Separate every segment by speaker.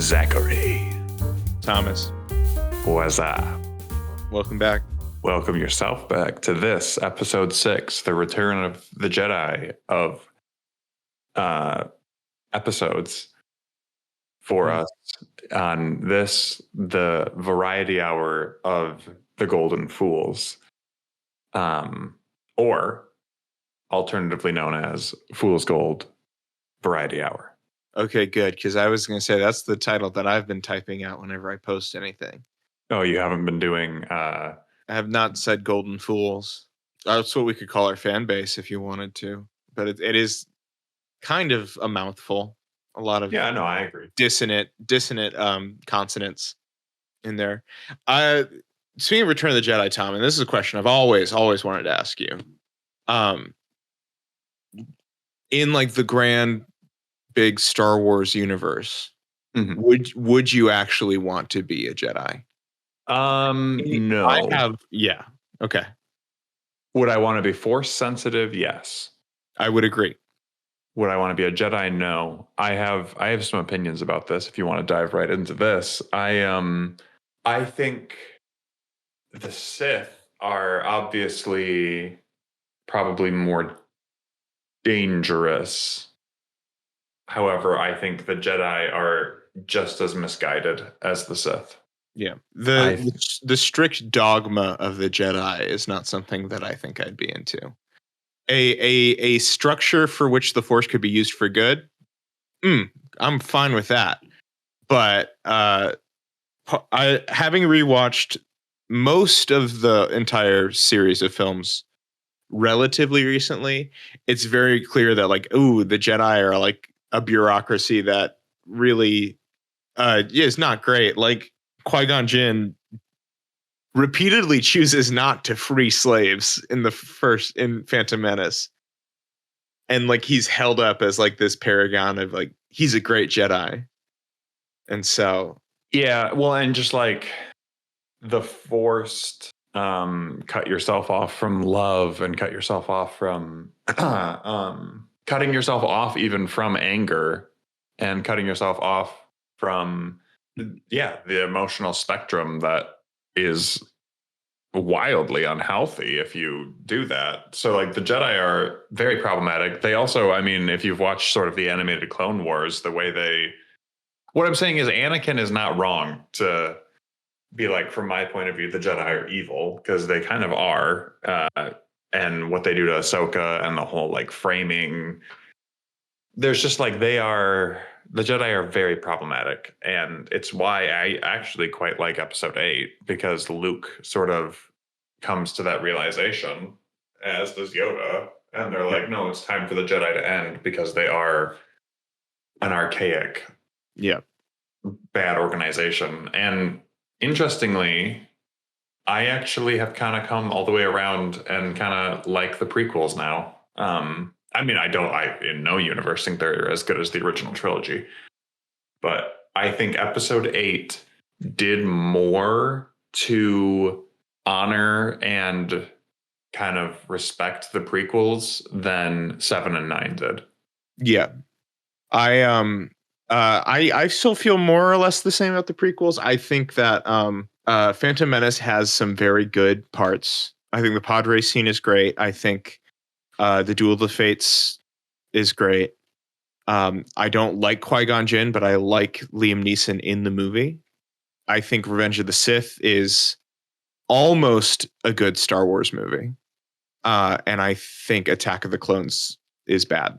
Speaker 1: Zachary.
Speaker 2: Thomas,
Speaker 1: What's up?
Speaker 2: welcome back.
Speaker 1: Welcome yourself back to this episode 6, the return of the Jedi of episodes for us on this, the variety hour of the Golden Fools, or alternatively known as Fool's Gold Variety Hour.
Speaker 2: Okay, good, because I was going to say that's the title that I've been typing out whenever I post anything.
Speaker 1: Oh, you haven't been doing...
Speaker 2: I have not said Golden Fools. That's what we could call our fan base if you wanted to. But it is kind of a mouthful. A lot of
Speaker 1: Yeah, no, I agree.
Speaker 2: dissonant consonants in there. Speaking of Return of the Jedi, Tom, and this is a question I've always wanted to ask you. In like the grand big Star Wars universe, would you actually want to be a Jedi?
Speaker 1: No.
Speaker 2: Yeah. Okay.
Speaker 1: Would I want to be force sensitive? Yes.
Speaker 2: I would agree.
Speaker 1: Would I want to be a Jedi? No. I have some opinions about this. If you want to dive right into this, I think the Sith are obviously probably more dangerous. However, I think the Jedi are just as misguided as the Sith.
Speaker 2: Yeah. The strict dogma of the Jedi is not something that I think I'd be into. A structure for which the Force could be used for good, I'm fine with that. But having rewatched most of the entire series of films relatively recently, it's very clear that like, the Jedi are like a bureaucracy that really is not great. Like Qui-Gon Jinn repeatedly chooses not to free slaves in Phantom Menace. And like he's held up as like this paragon of like he's a great Jedi. And so
Speaker 1: yeah, well, and just like the forced cut yourself off from love and cut yourself off from cutting yourself off even from anger and cutting yourself off from the emotional spectrum that is wildly unhealthy if you do that. So like the Jedi are very problematic. They also, I mean, if you've watched sort of the animated Clone Wars, the way what I'm saying is Anakin is not wrong to be like, from my point of view, the Jedi are evil, because they kind of are. And what they do to Ahsoka and the whole like framing, there's just like the Jedi are very problematic. And it's why I actually quite like episode 8, because Luke sort of comes to that realization, as does Yoda. And they're like, no, it's time for the Jedi to end, because they are an archaic, bad organization. And interestingly, I actually have kind of come all the way around and kind of like the prequels now. I mean, I in no universe think they're as good as the original trilogy, but I think episode 8 did more to honor and kind of respect the prequels than 7 and 9 did.
Speaker 2: Yeah. I still feel more or less the same about the prequels. I think that Phantom Menace has some very good parts. I think the pod race scene is great. I think the Duel of the Fates is great. I don't like Qui-Gon Jinn, but I like Liam Neeson in the movie. I think Revenge of the Sith is almost a good Star Wars movie. And I think Attack of the Clones is bad.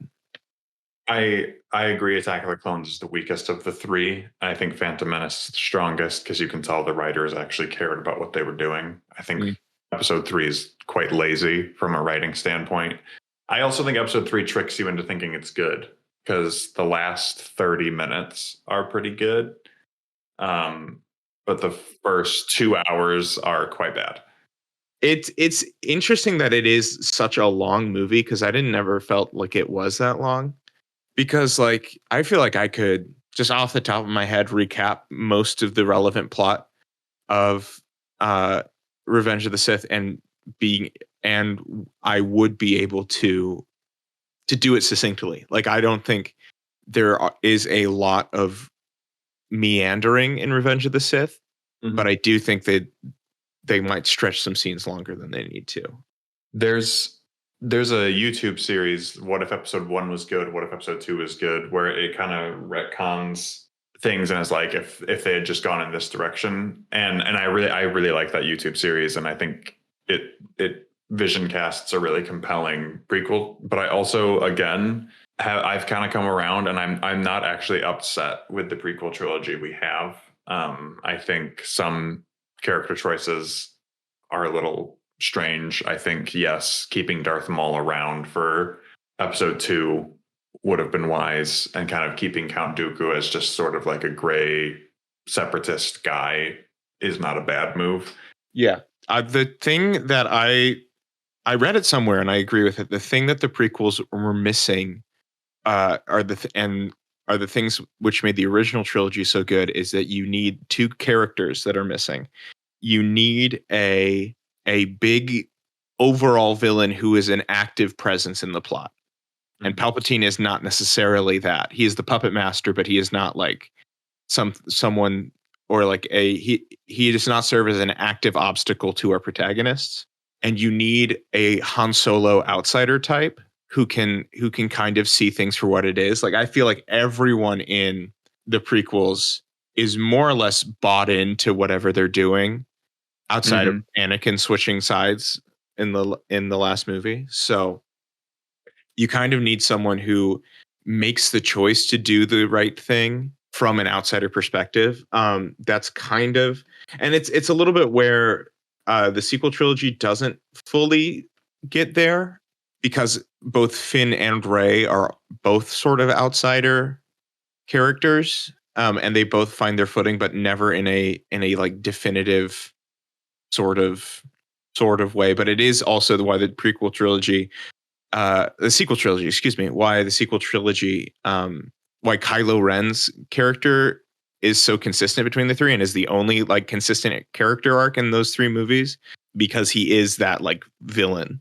Speaker 1: I agree. Attack of the Clones is the weakest of the 3. I think Phantom Menace is the strongest, because you can tell the writers actually cared about what they were doing. I think episode 3 is quite lazy from a writing standpoint. I also think episode 3 tricks you into thinking it's good, because the last 30 minutes are pretty good. But the first 2 hours are quite bad.
Speaker 2: It's interesting that it is such a long movie, because I never felt like it was that long. Because like I feel like I could just off the top of my head recap most of the relevant plot of Revenge of the Sith and I would be able to do it succinctly. Like I don't think there is a lot of meandering in Revenge of the Sith, but
Speaker 1: Mhm.
Speaker 2: I do think they might stretch some scenes longer than they need to.
Speaker 1: There's a YouTube series, What If Episode 1 was good, What If Episode 2 was good, where it kind of retcons things and is like if they had just gone in this direction. And I really like that YouTube series, and I think it vision casts a really compelling prequel. But I also, again, I've kind of come around, and I'm not actually upset with the prequel trilogy we have. I think some character choices are a little strange. I think, yes, keeping Darth Maul around for episode 2 would have been wise, and kind of keeping Count Dooku as just sort of like a gray separatist guy is not a bad move.
Speaker 2: Yeah. The thing that I read it somewhere and I agree with it. The thing that the prequels were missing are are the things which made the original trilogy so good is that you need two characters that are missing. You need a big overall villain who is an active presence in the plot. And
Speaker 1: Mhm.
Speaker 2: Palpatine is not necessarily that. He is the puppet master, but he is not like someone or like he does not serve as an active obstacle to our protagonists. And you need a Han Solo outsider type who can kind of see things for what it is. Like I feel like everyone in the prequels is more or less bought into whatever they're doing outside of
Speaker 1: Mhm.
Speaker 2: Anakin switching sides in the last movie. So you kind of need someone who makes the choice to do the right thing from an outsider perspective. That's kind of, and it's a little bit where the sequel trilogy doesn't fully get there because both Finn and Rey are both sort of outsider characters, and they both find their footing, but never in a like definitive sort of way. But it is also why the prequel trilogy the sequel trilogy, excuse me, why the sequel trilogy, why Kylo Ren's character is so consistent between the three and is the only like consistent character arc in those three movies because he is that like villain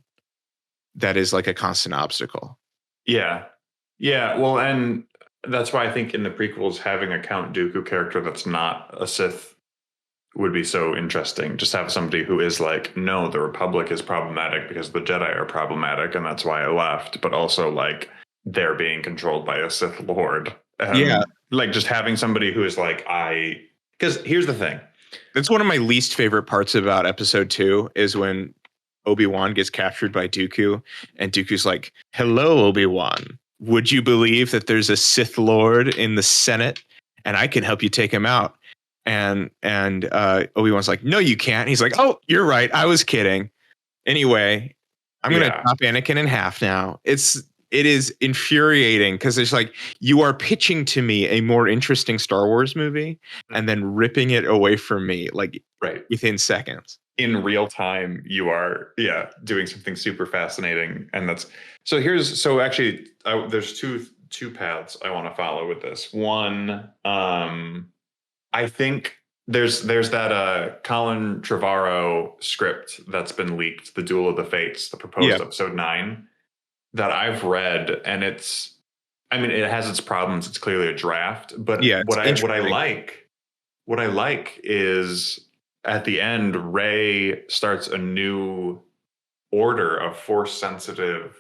Speaker 2: that is like a constant obstacle.
Speaker 1: Yeah. Yeah. Well, and that's why I think in the prequels, having a Count Dooku character that's not a Sith would be so interesting. Just have somebody who is like, no, the Republic is problematic because the Jedi are problematic, and that's why I left. But also, like, they're being controlled by a Sith Lord.
Speaker 2: Yeah,
Speaker 1: Like, just having somebody who is like, because here's the thing.
Speaker 2: that's one of my least favorite parts about episode 2 is when Obi-Wan gets captured by Dooku and Dooku's like, "Hello, Obi-Wan. Would you believe that there's a Sith Lord in the Senate and I can help you take him out?" And Obi-Wan's like, "No, you can't." He's like, "Oh, you're right. I was kidding. Anyway, I'm gonna
Speaker 1: Yeah.
Speaker 2: chop Anakin in half now." It is infuriating because it's like you are pitching to me a more interesting Star Wars movie and then ripping it away from me like
Speaker 1: Right.
Speaker 2: within seconds.
Speaker 1: In real time, you are, yeah, doing something super fascinating. And that's so actually, there's two paths I want to follow with this. One, I think there's that Colin Trevorrow script that's been leaked, the Duel of the Fates, the
Speaker 2: Yeah.
Speaker 1: proposed episode 9, that I've read, and I mean, it has its problems. It's clearly a draft, but
Speaker 2: Yeah, it's interesting.
Speaker 1: what I like is at the end, Rey starts a new order of force sensitive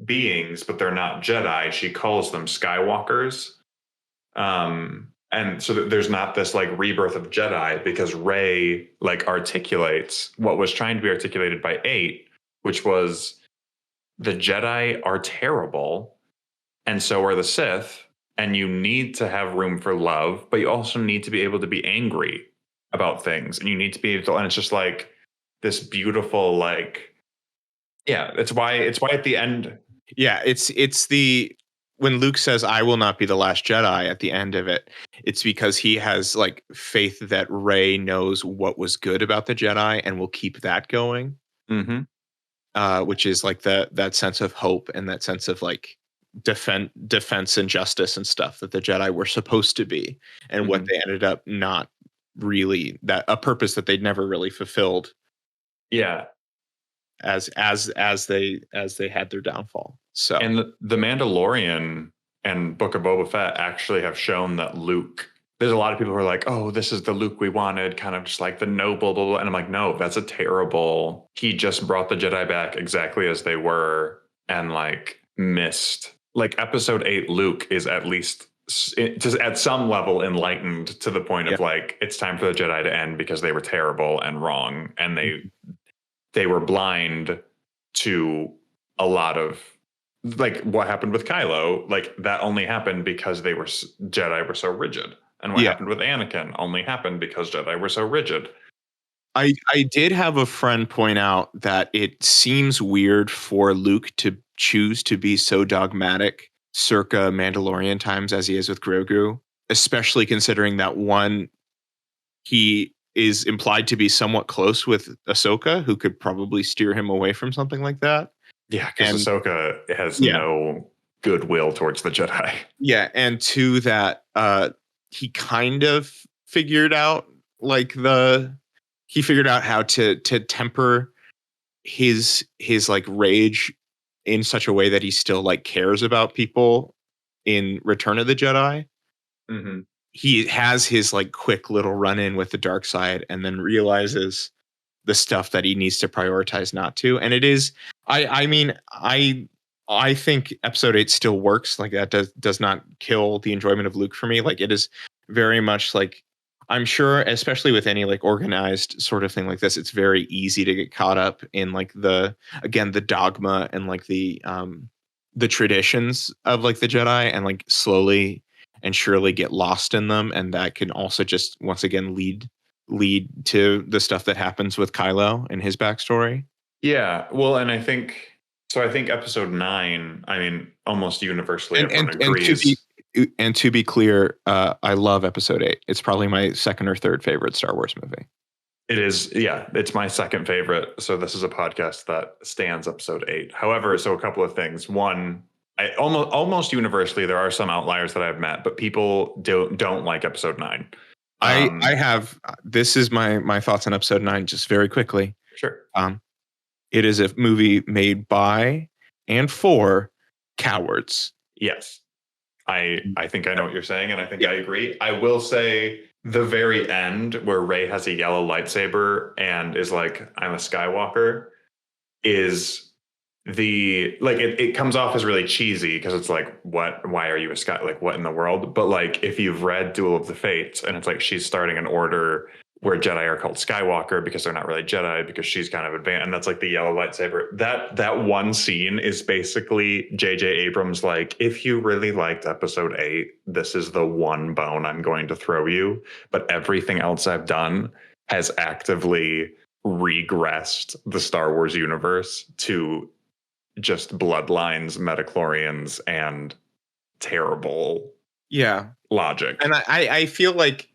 Speaker 1: beings, but they're not Jedi. She calls them Skywalkers. And so that there's not this like rebirth of Jedi, because Rey like articulates what was trying to be articulated by 8, which was the Jedi are terrible, and so are the Sith, and you need to have room for love, but you also need to be able to be angry about things, and you need to be able to, and it's just like this beautiful, like, yeah, it's why at the end.
Speaker 2: Yeah, it's the when Luke says I will not be the last Jedi at the end of it, it's because he has like faith that Rey knows what was good about the Jedi and will keep that going.
Speaker 1: Mhm.
Speaker 2: Which is like that sense of hope and that sense of like defense and justice and stuff that the Jedi were supposed to be, and what
Speaker 1: Mhm.
Speaker 2: they ended up not really that a purpose that they'd never really fulfilled
Speaker 1: Yeah.
Speaker 2: as they had their downfall. So
Speaker 1: And the Mandalorian and Book of Boba Fett actually have shown that Luke there's a lot of people who are like, oh, this is the Luke we wanted, kind of just like the noble, blah, blah. And I'm like, no, that's a terrible. He just brought the Jedi back exactly as they were and like missed. Like episode 8, Luke is at least just at some level enlightened to the point
Speaker 2: Yeah.
Speaker 1: of like, it's time for the Jedi to end because they were terrible and wrong. And they were blind to a lot of like what happened with Kylo. Like that only happened because they were Jedi were so rigid. And what
Speaker 2: Yeah.
Speaker 1: happened with Anakin only happened because Jedi were so rigid.
Speaker 2: I did have a friend point out that it seems weird for Luke to choose to be so dogmatic circa Mandalorian times as he is with Grogu, especially considering that one, he is implied to be somewhat close with Ahsoka, who could probably steer him away from something like that.
Speaker 1: Yeah, because
Speaker 2: And
Speaker 1: Ahsoka has
Speaker 2: yeah,
Speaker 1: no goodwill towards the Jedi.
Speaker 2: yeah, and to that, he kind of figured out like he figured out how to temper his like rage in such a way that he still like cares about people in Return of the Jedi.
Speaker 1: Mm-hmm.
Speaker 2: He has his like quick little run in with the dark side and then realizes the stuff that he needs to prioritize not to. And it is, I mean, I think episode 8 still works. Like that does not kill the enjoyment of Luke for me. Like it is very much like, I'm sure, especially with any like organized sort of thing like this, it's very easy to get caught up in like the dogma and like the traditions of like the Jedi and like slowly and surely get lost in them. And that can also just once again lead to the stuff that happens with Kylo and his backstory.
Speaker 1: Yeah, well, and I think episode 9, I mean, almost universally everyone agrees.
Speaker 2: And to be clear, I love episode 8. It's probably my second or third favorite Star Wars movie.
Speaker 1: It is, yeah, it's my second favorite. So this is a podcast that stands episode 8. However, so a couple of things. One, I almost universally, there are some outliers that I've met, but people don't like episode 9.
Speaker 2: I have, this is my thoughts on episode 9 just very quickly.
Speaker 1: Sure.
Speaker 2: It is a movie made by and for cowards.
Speaker 1: Yes. I think I know what you're saying, and I think I agree. I will say the very end where Rey has a yellow lightsaber and is like, I'm a Skywalker, is it comes off as really cheesy because it's like, why are you a Sky, like what in the world? But like if you've read Duel of the Fates and it's like she's starting an order where Jedi are called Skywalker because they're not really Jedi because she's kind of advanced, and that's like the yellow lightsaber. That one scene is basically J.J. Abrams like, if you really liked episode 8, this is the one bone I'm going to throw you, but everything else I've done has actively regressed the Star Wars universe to just bloodlines, metachlorians, and terrible logic.
Speaker 2: And I feel like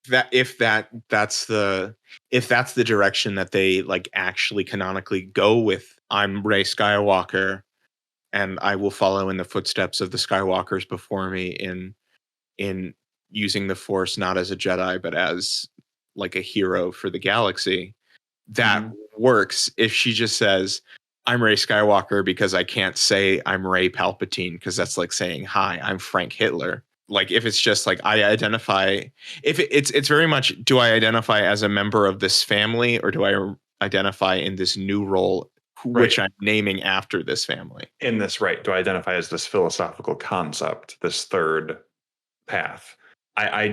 Speaker 2: that if that's the direction that they like actually canonically go with, I'm Rey Skywalker and I will follow in the footsteps of the Skywalkers before me in using the Force not as a Jedi but as like a hero for the galaxy. That works. If she just says, I'm Rey Skywalker because I can't say I'm Rey Palpatine because that's like saying, hi, I'm Frank Hitler. Like if it's just like I identify, if it's very much, do I identify as a member of this family or do I identify in this new role, which I'm naming after this family?
Speaker 1: In this, right? Do I identify as this philosophical concept, this third path? I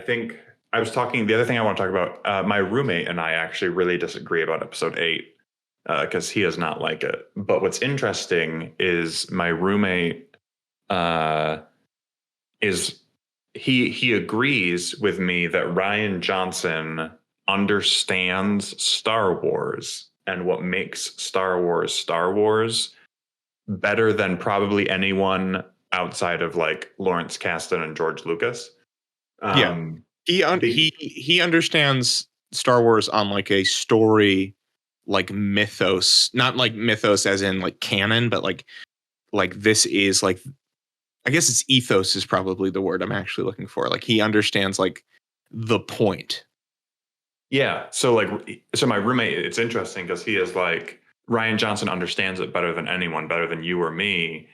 Speaker 1: think I was talking. The other thing I want to talk about, my roommate and I actually really disagree about episode 8 because he does not like it. But what's interesting is my roommate is he agrees with me that Rian Johnson understands Star Wars and what makes Star Wars better than probably anyone outside of like Lawrence Kasdan and George Lucas.
Speaker 2: He understands Star Wars on like a story, like mythos, not like mythos as in like canon, but like this is like, I guess it's ethos is probably the word I'm actually looking for. Like he understands like the point.
Speaker 1: Yeah. So my roommate, it's interesting because he is like, Rian Johnson understands it better than anyone, better than you or me.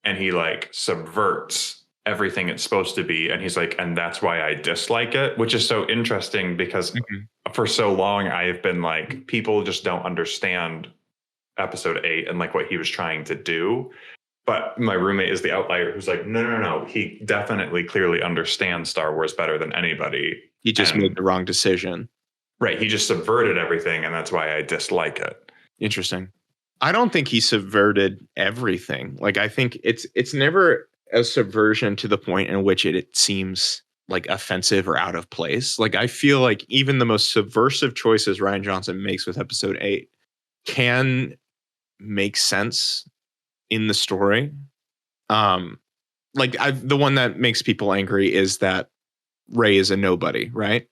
Speaker 1: And he like subverts everything it's supposed to be. And he's like, and that's why I dislike it, which is so interesting because for so long I've been like, people just don't understand episode 8 and like what he was trying to do. But my roommate is the outlier who's like, no. He definitely clearly understands Star Wars better than anybody.
Speaker 2: He just made the wrong decision.
Speaker 1: Right. He just subverted everything. And that's why I dislike it.
Speaker 2: Interesting. I don't think he subverted everything. Like, I think it's never a subversion to the point in which it seems like offensive or out of place. Like, I feel like even the most subversive choices Rian Johnson makes with episode 8 can make sense in the story. The one that makes people angry is that Rey is a nobody, right?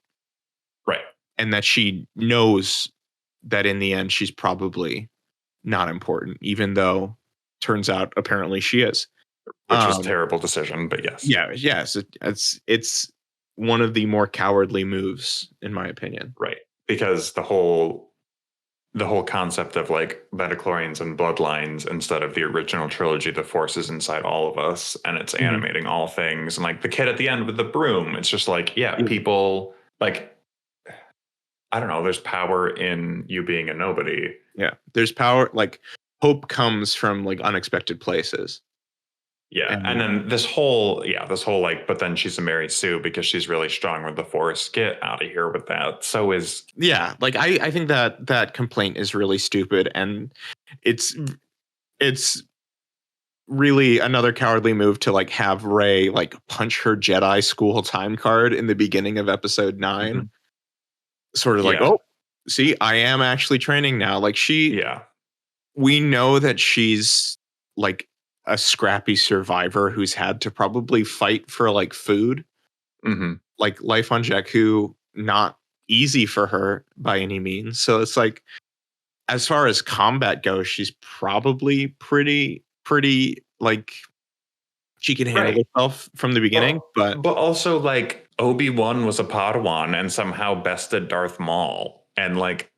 Speaker 1: Right.
Speaker 2: And that she knows that in the end she's probably not important, even though turns out apparently she is.
Speaker 1: Which was a terrible decision, but yes.
Speaker 2: Yeah, yes. It's one of the more cowardly moves, in my opinion.
Speaker 1: Right. Because the whole concept of like metachlorians and bloodlines instead of the original trilogy, the Force is inside all of us and it's animating all things. And like the kid at the end with the broom, it's just like, people like, I don't know, there's power in you being a nobody.
Speaker 2: Yeah. There's power, like hope comes from like unexpected places.
Speaker 1: Yeah. And then this whole like, but then she's a Mary Sue because she's really strong with the Force. Get out of here with that. So is.
Speaker 2: Yeah. Like I think that complaint is really stupid. And it's really another cowardly move to like have Rey like punch her Jedi school time card in the beginning of episode 9. Sort of like, oh, see, I am actually training now. Like we know that she's like a scrappy survivor who's had to probably fight for like food. Like life on Jakku, not easy for her by any means. So it's like, as far as combat goes, she's probably pretty like she can handle herself from the beginning. But
Speaker 1: also like Obi-Wan was a Padawan and somehow bested Darth Maul, and like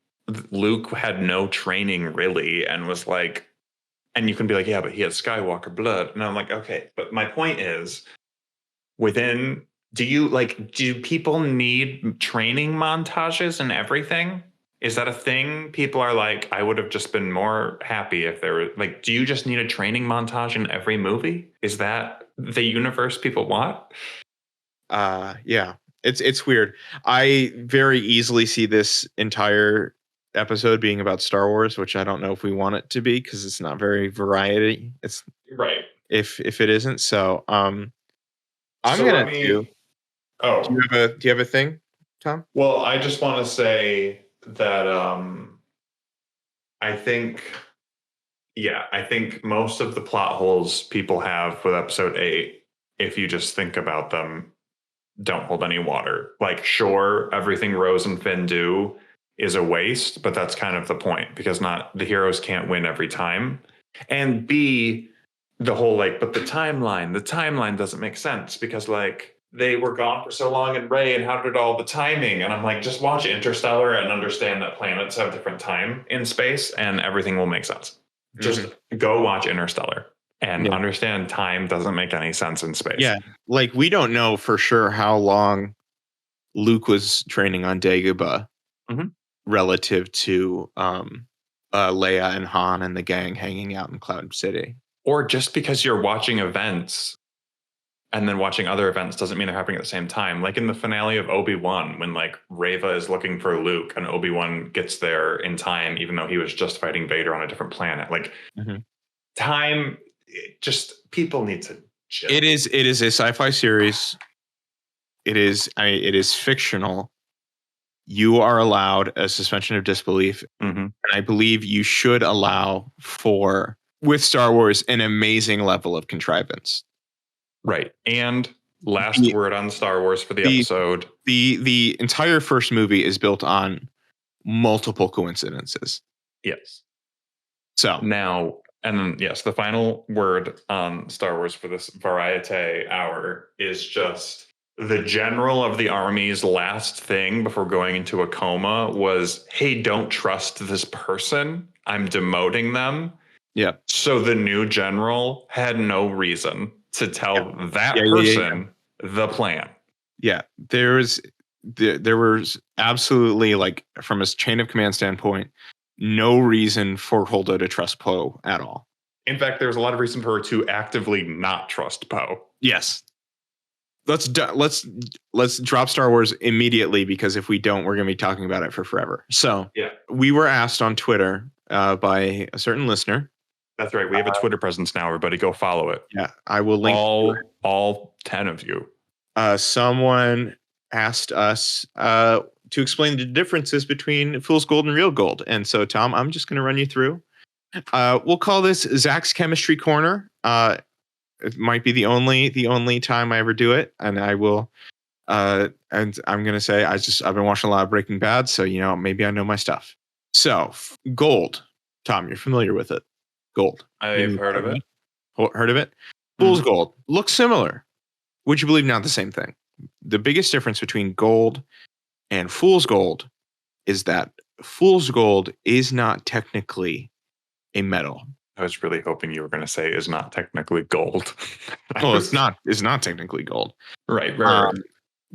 Speaker 1: Luke had no training really and was like, and you can be like, yeah, but he had Skywalker blood. And I'm like, okay, but my point is, do people need training montages and everything? Is that a thing? People are like, I would have just been more happy if there were like, do you just need a training montage in every movie? Is that the universe people want?
Speaker 2: Yeah, it's weird. I very easily see this entire episode being about Star Wars, which I don't know if we want it to be because it's not very variety. It's
Speaker 1: right
Speaker 2: if it isn't. So I'm gonna do. Oh, do you have a thing, Tom?
Speaker 1: Well, I just want to say that I think most of the plot holes people have with episode 8, if you just think about them, don't hold any water. Like, sure, everything Rose and Finn do is a waste, but that's kind of the point because the heroes can't win every time. And B, the whole like, but the timeline doesn't make sense because like they were gone for so long in Rey and how did all the timing? And I'm like, just watch Interstellar and understand that planets have different time in space and everything will make sense. Just go watch Interstellar and understand time doesn't make any sense in space.
Speaker 2: Yeah. Like we don't know for sure how long Luke was training on Dagobah relative to Leia and Han and the gang hanging out in Cloud City.
Speaker 1: Or just because you're watching events and then watching other events doesn't mean they're happening at the same time. Like in the finale of Obi-Wan, when like Reva is looking for Luke and Obi-Wan gets there in time, even though he was just fighting Vader on a different planet. Like time, just people need to chill.
Speaker 2: It is a sci-fi series. It is fictional. You are allowed a suspension of disbelief. And I believe you should allow for, with Star Wars, an amazing level of contrivance.
Speaker 1: Right. And last word on Star Wars for the episode.
Speaker 2: The entire first movie is built on multiple coincidences.
Speaker 1: Yes.
Speaker 2: So
Speaker 1: now, and then, yes, the final word on Star Wars for this variety hour is just the general of the army's last thing before going into a coma was, hey, don't trust this person. I'm demoting them.
Speaker 2: Yeah.
Speaker 1: So the new general had no reason to tell that
Speaker 2: Yeah.
Speaker 1: person the plan.
Speaker 2: Yeah. There was absolutely, like, from a chain of command standpoint, no reason for Holdo to trust Poe at all.
Speaker 1: In fact, there's a lot of reason for her to actively not trust Poe.
Speaker 2: Yes. Let's drop Star Wars immediately, because if we don't, we're going to be talking about it for forever. So
Speaker 1: Yeah,
Speaker 2: we were asked on Twitter by a certain listener.
Speaker 1: that's right. We have a Twitter presence now. Everybody, go follow it.
Speaker 2: Yeah, I will link
Speaker 1: all 10 of you.
Speaker 2: Someone asked us to explain the differences between fool's gold and real gold, and so Tom, I'm just going to run you through. We'll call this Zach's chemistry corner. It might be the only time I ever do it, and I will. And I'm gonna say I've been watching a lot of Breaking Bad, so maybe I know my stuff. So gold, Tom, you're familiar with it. Gold.
Speaker 1: I've heard of it.
Speaker 2: Heard of it? Fool's gold looks similar. Would you believe not the same thing? The biggest difference between gold and fool's gold is that fool's gold is not technically a metal.
Speaker 1: I was really hoping you were going to say is not technically gold.
Speaker 2: Well, it's not. It's not technically gold.
Speaker 1: Right.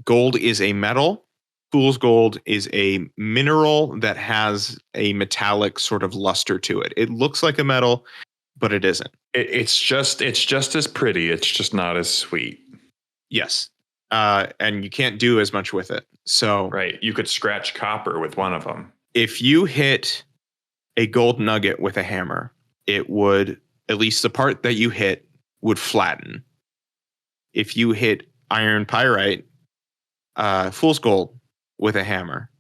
Speaker 2: Gold is a metal. Fool's gold is a mineral that has a metallic sort of luster to it. It looks like a metal, but it isn't.
Speaker 1: It's just as pretty. It's just not as sweet.
Speaker 2: Yes. And you can't do as much with it. So
Speaker 1: right. You could scratch copper with one of them.
Speaker 2: If you hit a gold nugget with a hammer, it would, at least the part that you hit, would flatten. If you hit iron pyrite, fool's gold, with a hammer,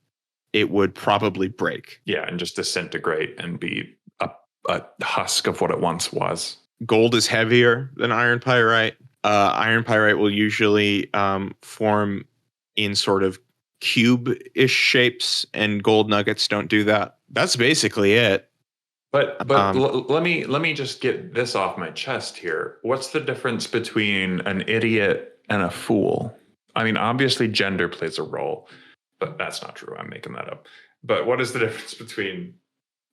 Speaker 2: it would probably break.
Speaker 1: Yeah, and just disintegrate and be a husk of what it once was.
Speaker 2: Gold is heavier than iron pyrite. Iron pyrite will usually form in sort of cube-ish shapes, and gold nuggets don't do that. That's basically it.
Speaker 1: But let me just get this off my chest here. What's the difference between an idiot and a fool? I mean, obviously gender plays a role, but that's not true. I'm making that up. But what is the difference between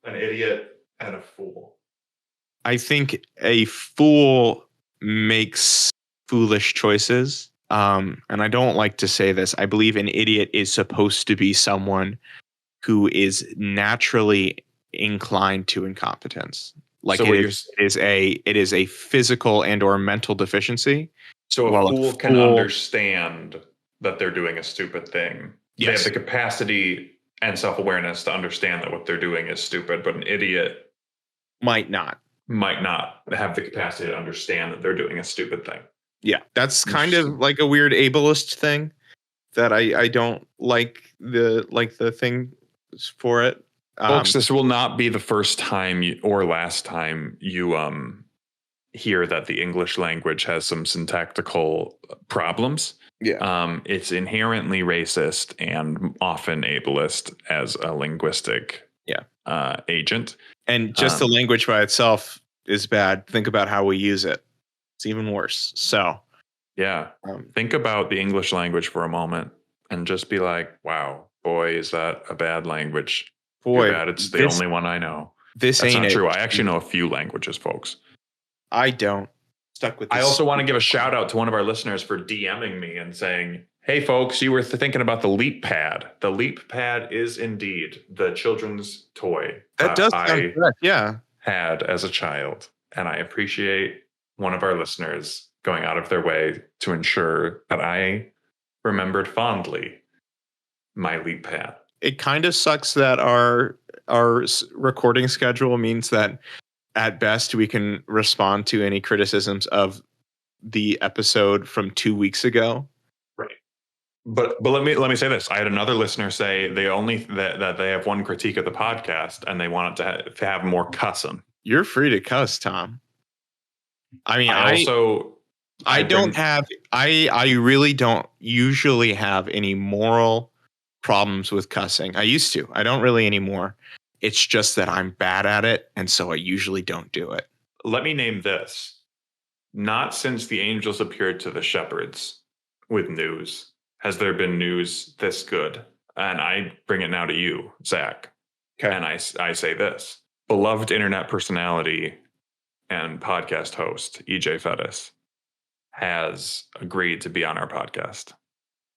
Speaker 1: an idiot and a fool?
Speaker 2: I think a fool makes foolish choices. And I don't like to say this. I believe an idiot is supposed to be someone who is naturally inclined to incompetence. Like, so it is a physical and or mental deficiency.
Speaker 1: So a fool can understand that they're doing a stupid thing. Yes. They have the capacity and self-awareness to understand that what they're doing is stupid, but an idiot
Speaker 2: might not
Speaker 1: have the capacity to understand that they're doing a stupid thing.
Speaker 2: Yeah, that's kind of like a weird ableist thing that I don't like the thing for it.
Speaker 1: Folks, this will not be the first time or last time you hear that the English language has some syntactical problems.
Speaker 2: Yeah.
Speaker 1: It's inherently racist and often ableist as a linguistic agent.
Speaker 2: And just the language by itself is bad. Think about how we use it. It's even worse. So,
Speaker 1: yeah, think about the English language for a moment and just be like, wow, boy, is that a bad language. Boy, bad. It's the only one I know. That's not true. I actually know a few languages, folks.
Speaker 2: I don't. Stuck with this.
Speaker 1: I also want to give a shout out to one of our listeners for DMing me and saying, hey, folks, you were thinking about the Leap Pad. The Leap Pad is indeed the children's toy
Speaker 2: that does sound correct. Yeah.
Speaker 1: Had as a child. And I appreciate one of our listeners going out of their way to ensure that I remembered fondly my Leap Pad.
Speaker 2: It kind of sucks that our recording schedule means that at best we can respond to any criticisms of the episode from 2 weeks ago.
Speaker 1: Right. But let me say this. I had another listener say that they have one critique of the podcast and they want it to have more cussing.
Speaker 2: You're free to cuss, Tom. I mean, I really don't usually have any moral problems with cussing. I used to. I don't really anymore. It's just that I'm bad at it, and so I usually don't do it.
Speaker 1: Let me name this. Not since the angels appeared to the shepherds with news has there been news this good. And I bring it now to you, Zach.
Speaker 2: Okay.
Speaker 1: And I say this. Beloved internet personality and podcast host, EJ Fettis, has agreed to be on our podcast.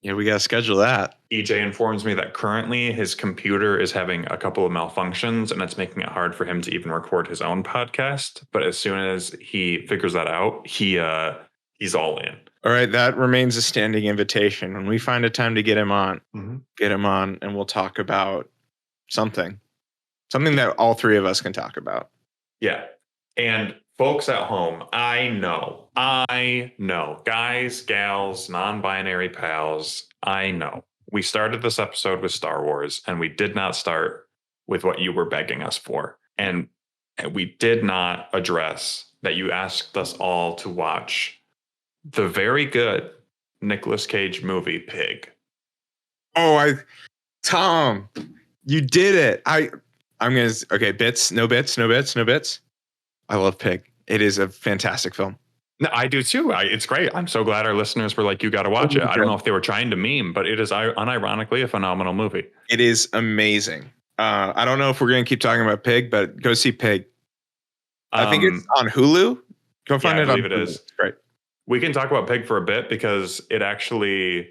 Speaker 2: Yeah, we got to schedule that.
Speaker 1: EJ informs me that currently his computer is having a couple of malfunctions and it's making it hard for him to even record his own podcast. But as soon as he figures that out, he's all in.
Speaker 2: All right, that remains a standing invitation. When we find a time to get him on, get him on, and we'll talk about something that all three of us can talk about.
Speaker 1: Yeah. And folks at home, I know, guys, gals, non-binary pals, I know. We started this episode with Star Wars, and we did not start with what you were begging us for. And we did not address that you asked us all to watch the very good Nicolas Cage movie, Pig.
Speaker 2: Oh, Tom, you did it. Okay, bits, no bits. I love Pig. It is a fantastic film.
Speaker 1: No, I do too. It's great. I'm so glad our listeners were like, you got to watch it. I don't know if they were trying to meme, but it is unironically a phenomenal movie.
Speaker 2: It is amazing. I don't know if we're going to keep talking about Pig, but go see Pig. I think it's on Hulu. Go find it on Hulu.
Speaker 1: It is.
Speaker 2: Right.
Speaker 1: We can talk about Pig for a bit because it actually,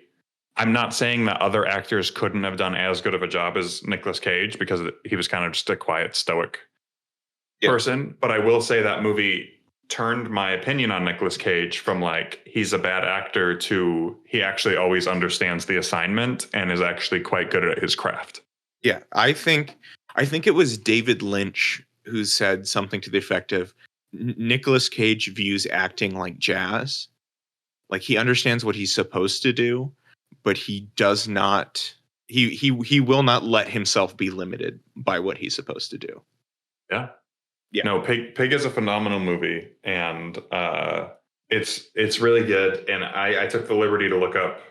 Speaker 1: I'm not saying that other actors couldn't have done as good of a job as Nicolas Cage because he was kind of just a quiet, stoic person. But I will say that movie turned my opinion on Nicolas Cage from like, he's a bad actor to he actually always understands the assignment and is actually quite good at his craft.
Speaker 2: Yeah, I think it was David Lynch who said something to the effect of Nicolas Cage views acting like jazz. Like he understands what he's supposed to do, but he does not he will not let himself be limited by what he's supposed to do.
Speaker 1: Yeah.
Speaker 2: Yeah.
Speaker 1: No, Pig is a phenomenal movie, and it's really good. And I took the liberty to look up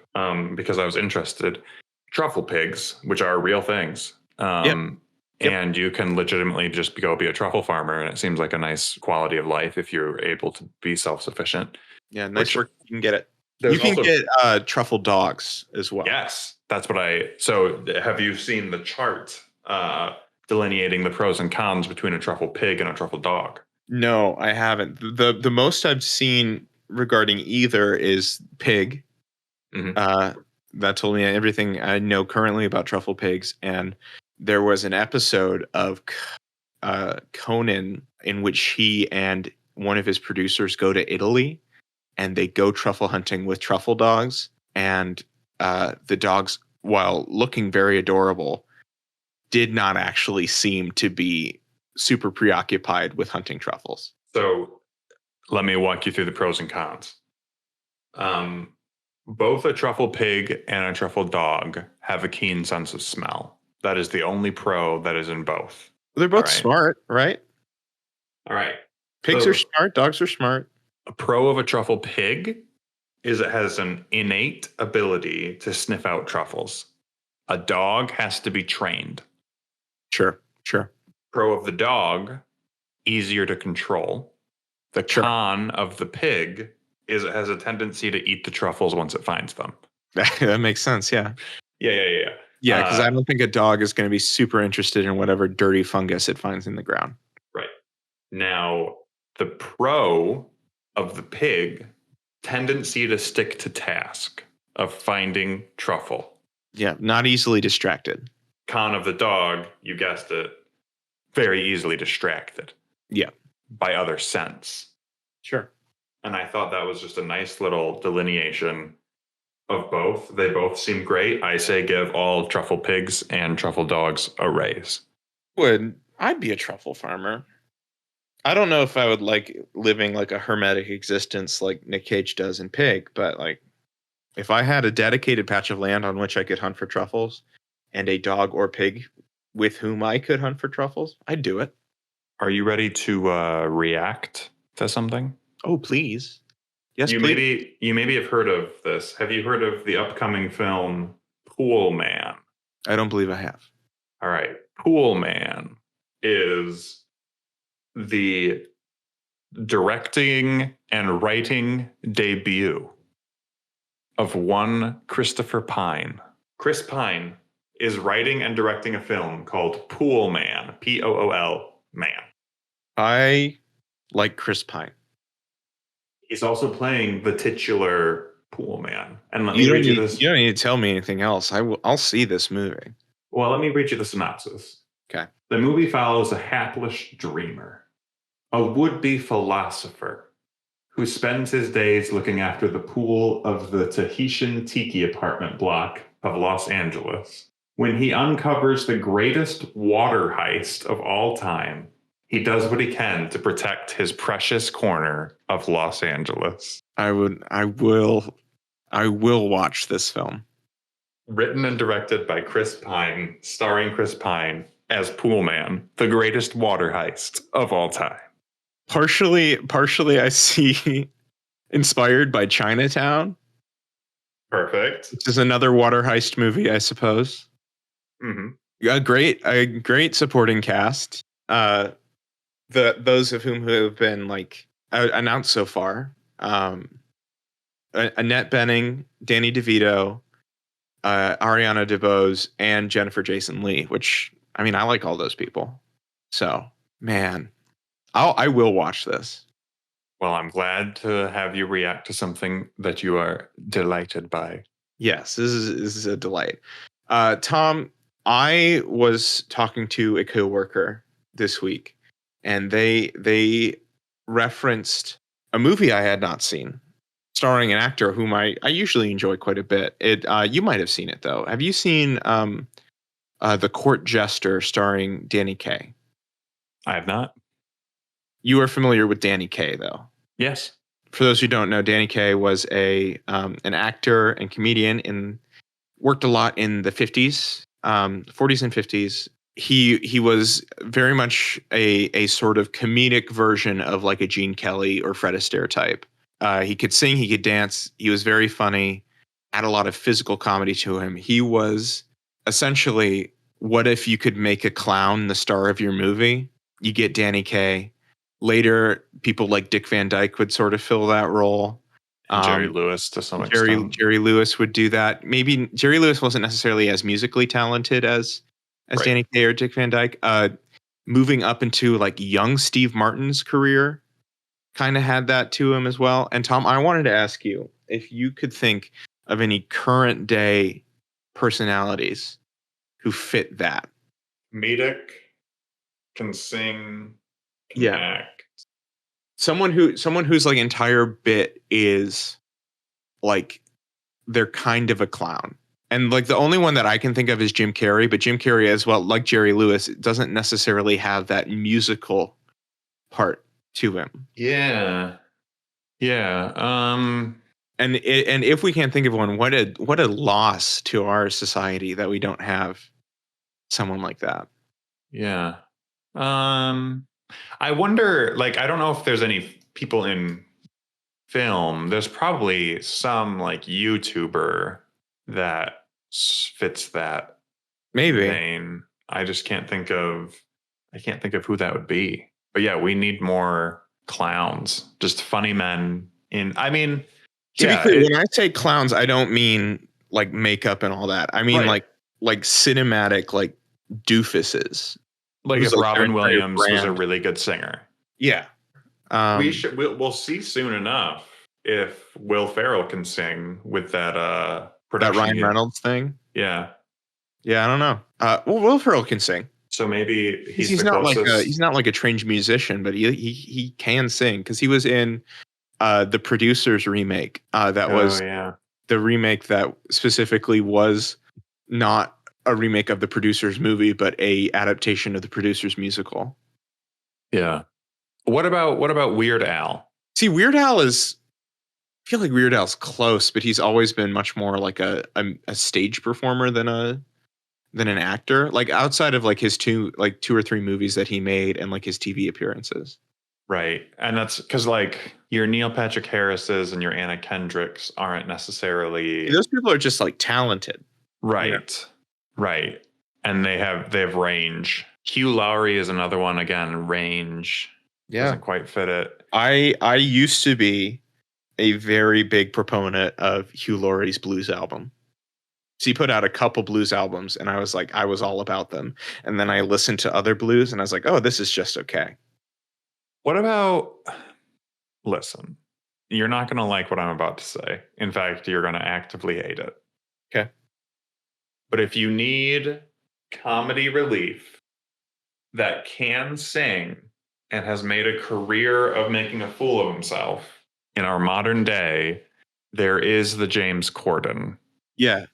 Speaker 1: because I was interested. Truffle pigs, which are real things. And you can legitimately just go be a truffle farmer, and it seems like a nice quality of life if you're able to be self-sufficient.
Speaker 2: Yeah, nice work. You can get it. You can get truffle dogs as well.
Speaker 1: Yes, that's what So have you seen the chart delineating the pros and cons between a truffle pig and a truffle dog?
Speaker 2: No, I haven't. The most I've seen regarding either is pig. Mm-hmm. That told me everything I know currently about truffle pigs. And there was an episode of Conan in which he and one of his producers go to Italy and they go truffle hunting with truffle dogs. And the dogs, while looking very adorable, did not actually seem to be super preoccupied with hunting truffles.
Speaker 1: So let me walk you through the pros and cons. Both a truffle pig and a truffle dog have a keen sense of smell. That is the only pro that is in both.
Speaker 2: Well, they're both smart, right?
Speaker 1: All right.
Speaker 2: Pigs are smart. Dogs are smart.
Speaker 1: A pro of a truffle pig is it has an innate ability to sniff out truffles. A dog has to be trained.
Speaker 2: Sure.
Speaker 1: Pro of the dog, easier to control. The con of the pig is it has a tendency to eat the truffles once it finds them.
Speaker 2: That makes sense, yeah.
Speaker 1: Yeah.
Speaker 2: Yeah, because I don't think a dog is going to be super interested in whatever dirty fungus it finds in the ground.
Speaker 1: Right. Now, the pro of the pig, tendency to stick to task of finding truffle.
Speaker 2: Yeah, not easily distracted.
Speaker 1: Con of the dog, you guessed it, very easily distracted.
Speaker 2: Yeah.
Speaker 1: By other scents.
Speaker 2: Sure.
Speaker 1: And I thought that was just a nice little delineation of both. They both seem great. I say give all truffle pigs and truffle dogs a raise.
Speaker 2: I'd be a truffle farmer. I don't know if I would like living like a hermetic existence like Nick Cage does in Pig, but like if I had a dedicated patch of land on which I could hunt for truffles and a dog or pig with whom I could hunt for truffles, I'd do it.
Speaker 1: Are you ready to react to something?
Speaker 2: Oh, please. Yes,
Speaker 1: please. You maybe have heard of this. Have you heard of the upcoming film Pool Man?
Speaker 2: I don't believe I have.
Speaker 1: All right. Pool Man is the directing and writing debut of one Christopher Pine. Chris Pine is writing and directing a film called Pool Man, Pool Man.
Speaker 2: I like Chris Pine.
Speaker 1: He's also playing the titular pool man. And let me read you this.
Speaker 2: You don't need to tell me anything else. I'll see this movie.
Speaker 1: Well, let me read you the synopsis.
Speaker 2: Okay.
Speaker 1: The movie follows a hapless dreamer, a would-be philosopher who spends his days looking after the pool of the Tahitian tiki apartment block of Los Angeles. When he uncovers the greatest water heist of all time, he does what he can to protect his precious corner of Los Angeles.
Speaker 2: I will watch this film.
Speaker 1: Written and directed by Chris Pine, starring Chris Pine as Pool Man, the greatest water heist of all time.
Speaker 2: Partially I see inspired by Chinatown.
Speaker 1: Perfect.
Speaker 2: Which is another water heist movie, I suppose.
Speaker 1: Mm-hmm.
Speaker 2: A great supporting cast. Those of whom who have been like announced so far. Annette Bening, Danny DeVito, Ariana DeBose, and Jennifer Jason Leigh, which, I mean, I like all those people. So, man, I will watch this.
Speaker 1: Well, I'm glad to have you react to something that you are delighted by.
Speaker 2: Yes, this is a delight. Tom, I was talking to a coworker this week, and they referenced a movie I had not seen, starring an actor whom I usually enjoy quite a bit. You might have seen it though. Have you seen The Court Jester, starring Danny Kaye?
Speaker 1: I have not.
Speaker 2: You are familiar with Danny Kaye though.
Speaker 1: Yes.
Speaker 2: For those who don't know, Danny Kaye was an actor and comedian worked a lot in the 50s, 40s and 50s. He was very much a sort of comedic version of like a Gene Kelly or Fred Astaire type. He could sing, he could dance. He was very funny, had a lot of physical comedy to him. He was essentially, what if you could make a clown the star of your movie? You get Danny Kaye. Later, people like Dick Van Dyke would sort of fill that role.
Speaker 1: And Jerry Lewis to some extent.
Speaker 2: Jerry Lewis would do that. Maybe Jerry Lewis wasn't necessarily as musically talented as
Speaker 1: Right.
Speaker 2: Danny Kaye or Dick Van Dyke. Moving up into like young Steve Martin's career kind of had that to him as well. And Tom, I wanted to ask you if you could think of any current day personalities who fit that.
Speaker 1: Comedic, can sing, can
Speaker 2: Yeah.
Speaker 1: act.
Speaker 2: Someone whose like entire bit is like they're kind of a clown. And like the only one that I can think of is Jim Carrey, but Jim Carrey as well, like Jerry Lewis, doesn't necessarily have that musical part to him.
Speaker 1: Yeah. Yeah.
Speaker 2: And if we can't think of one, what a loss to our society that we don't have someone like that.
Speaker 1: Yeah. I wonder, like, I don't know if there's any people in film. There's probably some like YouTuber that fits that
Speaker 2: Maybe.
Speaker 1: vein. I just can't think of who that would be. But yeah, we need more clowns, just funny men to
Speaker 2: be clear, when I say clowns, I don't mean like makeup and all that. I mean
Speaker 1: right.
Speaker 2: like cinematic, like doofuses.
Speaker 1: Like if Robin Williams was a really good singer.
Speaker 2: Yeah.
Speaker 1: We'll see soon enough if Will Ferrell can sing with that production.
Speaker 2: That Ryan Reynolds thing.
Speaker 1: Yeah.
Speaker 2: Yeah, I don't know. Well, Will Ferrell can sing.
Speaker 1: So maybe
Speaker 2: he's not like a trained musician, but he can sing because he was in the Producers remake. That was the remake that specifically was not a remake of the Producers movie, but a adaptation of the Producers musical.
Speaker 1: Yeah. What about Weird Al?
Speaker 2: See, Weird Al I feel like Weird Al's close, but he's always been much more like a stage performer than an actor. Like outside of like his two or three movies that he made and like his TV appearances.
Speaker 1: Right. And that's because like your Neil Patrick Harris's and your Anna Kendricks aren't necessarily.
Speaker 2: Those people are just like talented.
Speaker 1: Right. Yeah. Right. And they have range. Hugh Laurie is another one, again, range. Yeah. Doesn't quite fit it.
Speaker 2: I used to be a very big proponent of Hugh Laurie's blues album. So he put out a couple blues albums and I was all about them. And then I listened to other blues and I was like, oh, this is just okay.
Speaker 1: What about, listen, you're not going to like what I'm about to say. In fact, you're going to actively hate it.
Speaker 2: Okay.
Speaker 1: But if you need comedy relief that can sing and has made a career of making a fool of himself in our modern day, there is the James Corden.
Speaker 2: Yeah.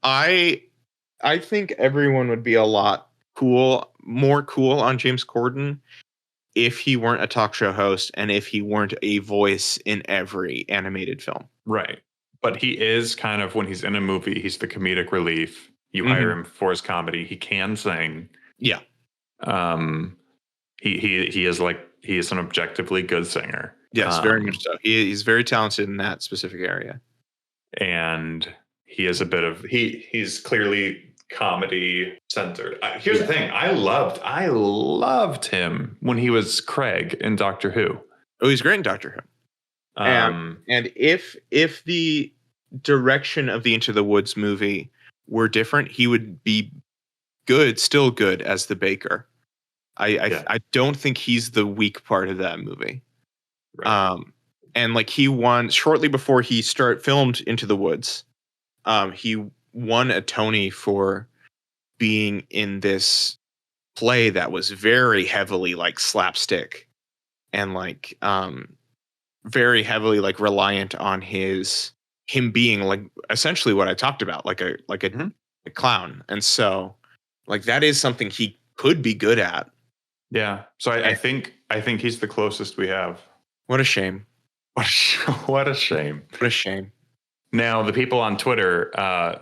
Speaker 2: I think everyone would be a lot more cool on James Corden if he weren't a talk show host and if he weren't a voice in every animated film.
Speaker 1: Right. But he is kind of, when he's in a movie, he's the comedic relief. You hire him for his comedy. He can sing.
Speaker 2: Yeah.
Speaker 1: He is like, he is an objectively good singer.
Speaker 2: Yes, very much so. He's very talented in that specific area.
Speaker 1: And he is a bit of, he's clearly comedy centered. Here's the thing. I loved him when he was Craig in Doctor Who.
Speaker 2: Oh, he's great in Doctor Who. And if the direction of the Into the Woods movie were different, he would be still good as the baker. I don't think he's the weak part of that movie. Right. And like he won shortly before he filmed Into the Woods. He won a Tony for being in this play that was very heavily like slapstick and like very heavily like reliant on him being like essentially what I talked about, like a clown. And so like that is something he could be good at.
Speaker 1: Yeah. So I think he's the closest we have.
Speaker 2: What a shame.
Speaker 1: What a shame.
Speaker 2: What a shame.
Speaker 1: Now, the people on Twitter,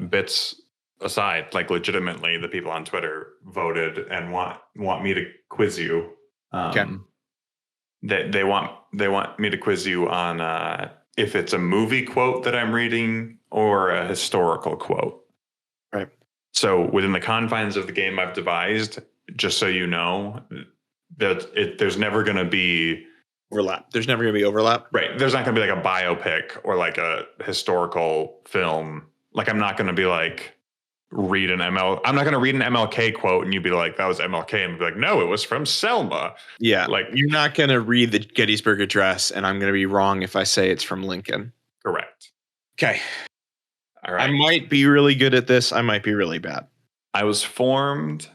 Speaker 1: bits aside, like legitimately, the people on Twitter voted and want me to quiz you.
Speaker 2: Okay.
Speaker 1: They want me to quiz you on if it's a movie quote that I'm reading or a historical quote.
Speaker 2: Right.
Speaker 1: So within the confines of the game I've devised, just so you know, that there's never going to be
Speaker 2: overlap. There's never going to be overlap.
Speaker 1: Right. There's not going to be like a biopic or like a historical film. Like I'm not going to be like I'm not going to read an MLK quote and you'd be like, that was MLK. And be like, no, it was from Selma.
Speaker 2: Yeah.
Speaker 1: Like
Speaker 2: you're not going to read the Gettysburg Address and I'm going to be wrong if I say it's from Lincoln.
Speaker 1: Correct.
Speaker 2: Okay.
Speaker 1: All right.
Speaker 2: I might be really good at this. I might be really bad.
Speaker 1: I was formed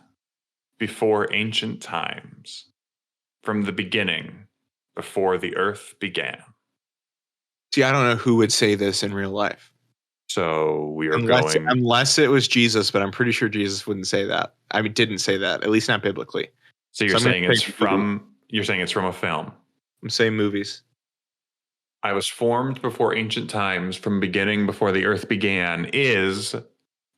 Speaker 1: before ancient times, from the beginning, before the earth began.
Speaker 2: See, I don't know who would say this in real life.
Speaker 1: So we are
Speaker 2: unless it was Jesus, but I'm pretty sure Jesus wouldn't say that. I mean, didn't say that, at least not biblically.
Speaker 1: So you're saying it's from a film.
Speaker 2: I'm saying movies.
Speaker 1: I was formed before ancient times, from beginning before the earth began, is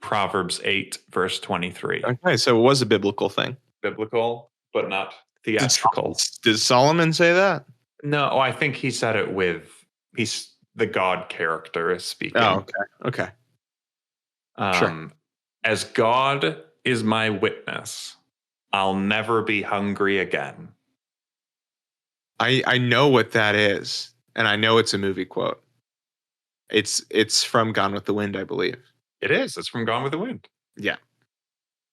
Speaker 1: Proverbs 8, verse 23.
Speaker 2: Okay, so it was a biblical thing.
Speaker 1: Biblical, but not theatrical.
Speaker 2: Did Solomon say that?
Speaker 1: No, I think he said it he's the God character is speaking.
Speaker 2: Oh, okay.
Speaker 1: Sure. As God is my witness, I'll never be hungry again.
Speaker 2: I know what that is, and I know it's a movie quote. It's from Gone with the Wind, I believe.
Speaker 1: It is. It's from Gone with the Wind.
Speaker 2: Yeah.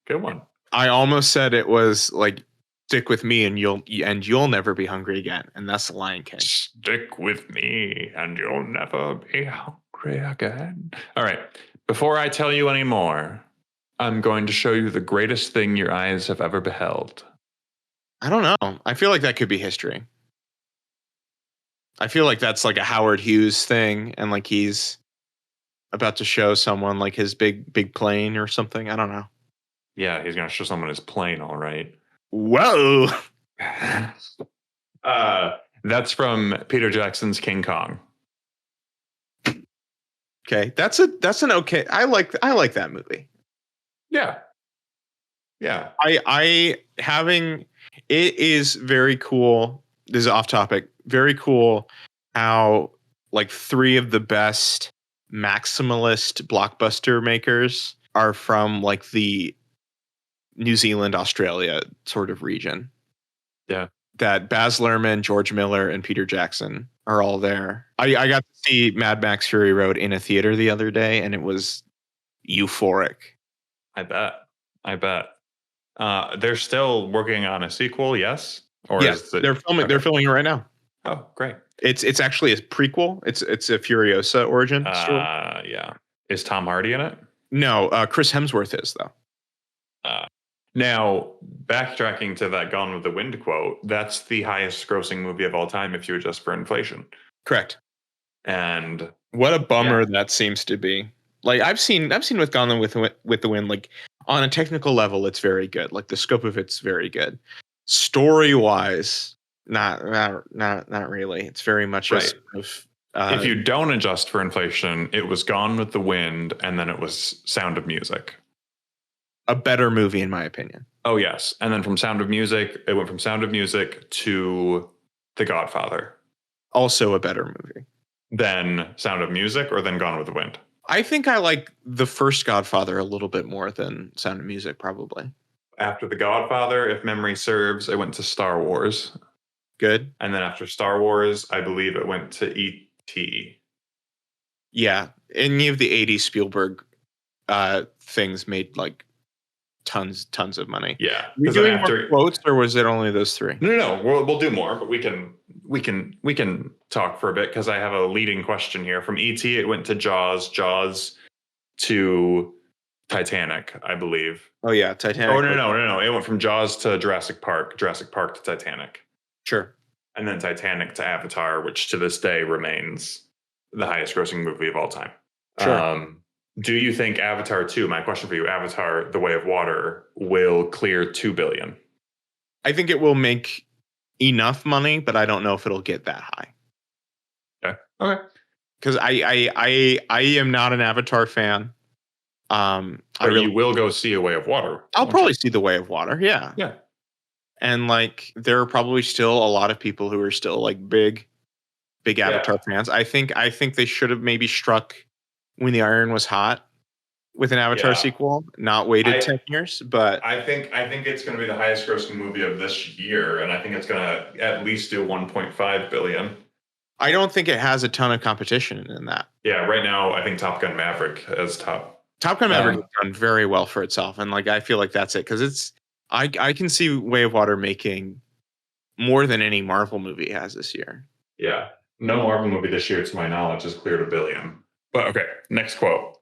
Speaker 1: Good one.
Speaker 2: I almost said it was like stick with me and you'll never be hungry again. And that's the Lion King.
Speaker 1: Stick with me and you'll never be hungry again. All right. Before I tell you any more, I'm going to show you the greatest thing your eyes have ever beheld.
Speaker 2: I don't know. I feel like that could be history. I feel like that's like a Howard Hughes thing, and like he's about to show someone like his big plane or something. I don't know.
Speaker 1: Yeah, he's going to show someone his plane, all right.
Speaker 2: Whoa.
Speaker 1: That's from Peter Jackson's King Kong.
Speaker 2: Okay, that's an okay. I like that movie.
Speaker 1: Yeah. Yeah.
Speaker 2: It is very cool. This is off topic. Very cool how like 3 of the best maximalist blockbuster makers are from like the New Zealand, Australia sort of region.
Speaker 1: Yeah.
Speaker 2: That Baz Luhrmann, George Miller, and Peter Jackson are all there. I got to see Mad Max Fury Road in a theater the other day, and it was euphoric.
Speaker 1: I bet. They're still working on a sequel, yes? Or
Speaker 2: Yeah,
Speaker 1: is it?
Speaker 2: they're filming.
Speaker 1: Okay.
Speaker 2: They're filming it right now.
Speaker 1: Oh, great.
Speaker 2: It's actually a prequel. It's a Furiosa origin story.
Speaker 1: Yeah. Is Tom Hardy in it?
Speaker 2: No, Chris Hemsworth is though.
Speaker 1: Uh, Now, backtracking to that Gone with the Wind quote, that's the highest grossing movie of all time if you adjust for inflation.
Speaker 2: Correct.
Speaker 1: And
Speaker 2: what a bummer that seems to be. Like I've seen with Gone with the Wind, like on a technical level, it's very good. Like the scope of it's very good. Story wise, not really. It's very much
Speaker 1: right.
Speaker 2: a sort of,
Speaker 1: if you don't adjust for inflation, it was Gone with the Wind, and then it was Sound of Music.
Speaker 2: A better movie, in my opinion.
Speaker 1: Oh, yes. And then from Sound of Music, it went from Sound of Music to The Godfather.
Speaker 2: Also a better movie.
Speaker 1: Then Sound of Music, or then Gone with the Wind?
Speaker 2: I think I like the first Godfather a little bit more than Sound of Music, probably.
Speaker 1: After The Godfather, if memory serves, it went to Star Wars.
Speaker 2: Good.
Speaker 1: And then after Star Wars, I believe it went to E.T.
Speaker 2: Yeah. Any of the 80s Spielberg things made like tons of money.
Speaker 1: Yeah.
Speaker 2: Were you doing more quotes, or was it only those three?
Speaker 1: No. We'll do more, but we can talk for a bit because I have a leading question here. From E.T., it went to Jaws, Jaws to Titanic, I believe.
Speaker 2: Oh yeah, Titanic.
Speaker 1: Oh no. It went from Jaws to Jurassic Park, Jurassic Park to Titanic.
Speaker 2: Sure.
Speaker 1: And then Titanic to Avatar, which to this day remains the highest grossing movie of all time.
Speaker 2: Sure.
Speaker 1: Do you think Avatar 2, my question for you, Avatar The Way of Water, will clear 2 billion?
Speaker 2: I think it will make enough money, but I don't know if it'll get that high.
Speaker 1: Okay.
Speaker 2: Because I am not an Avatar fan.
Speaker 1: You will go see A Way of Water.
Speaker 2: I'll probably see The Way of Water. Yeah.
Speaker 1: Yeah.
Speaker 2: And like there are probably still a lot of people who are still like big Avatar fans. I think they should have maybe struck when the iron was hot with an Avatar sequel, not waited 10 years. But
Speaker 1: I think it's going to be the highest grossing movie of this year, and I think it's going to at least do 1.5 billion.
Speaker 2: I don't think it has a ton of competition in that.
Speaker 1: Yeah, right now I think Top Gun Maverick is top.
Speaker 2: Top Gun Maverick has done very well for itself, and like I feel like that's it because it's. I can see Way of Water making more than any Marvel movie has this year.
Speaker 1: Yeah, no Marvel movie this year, to my knowledge, has cleared 1 billion. But okay, next quote.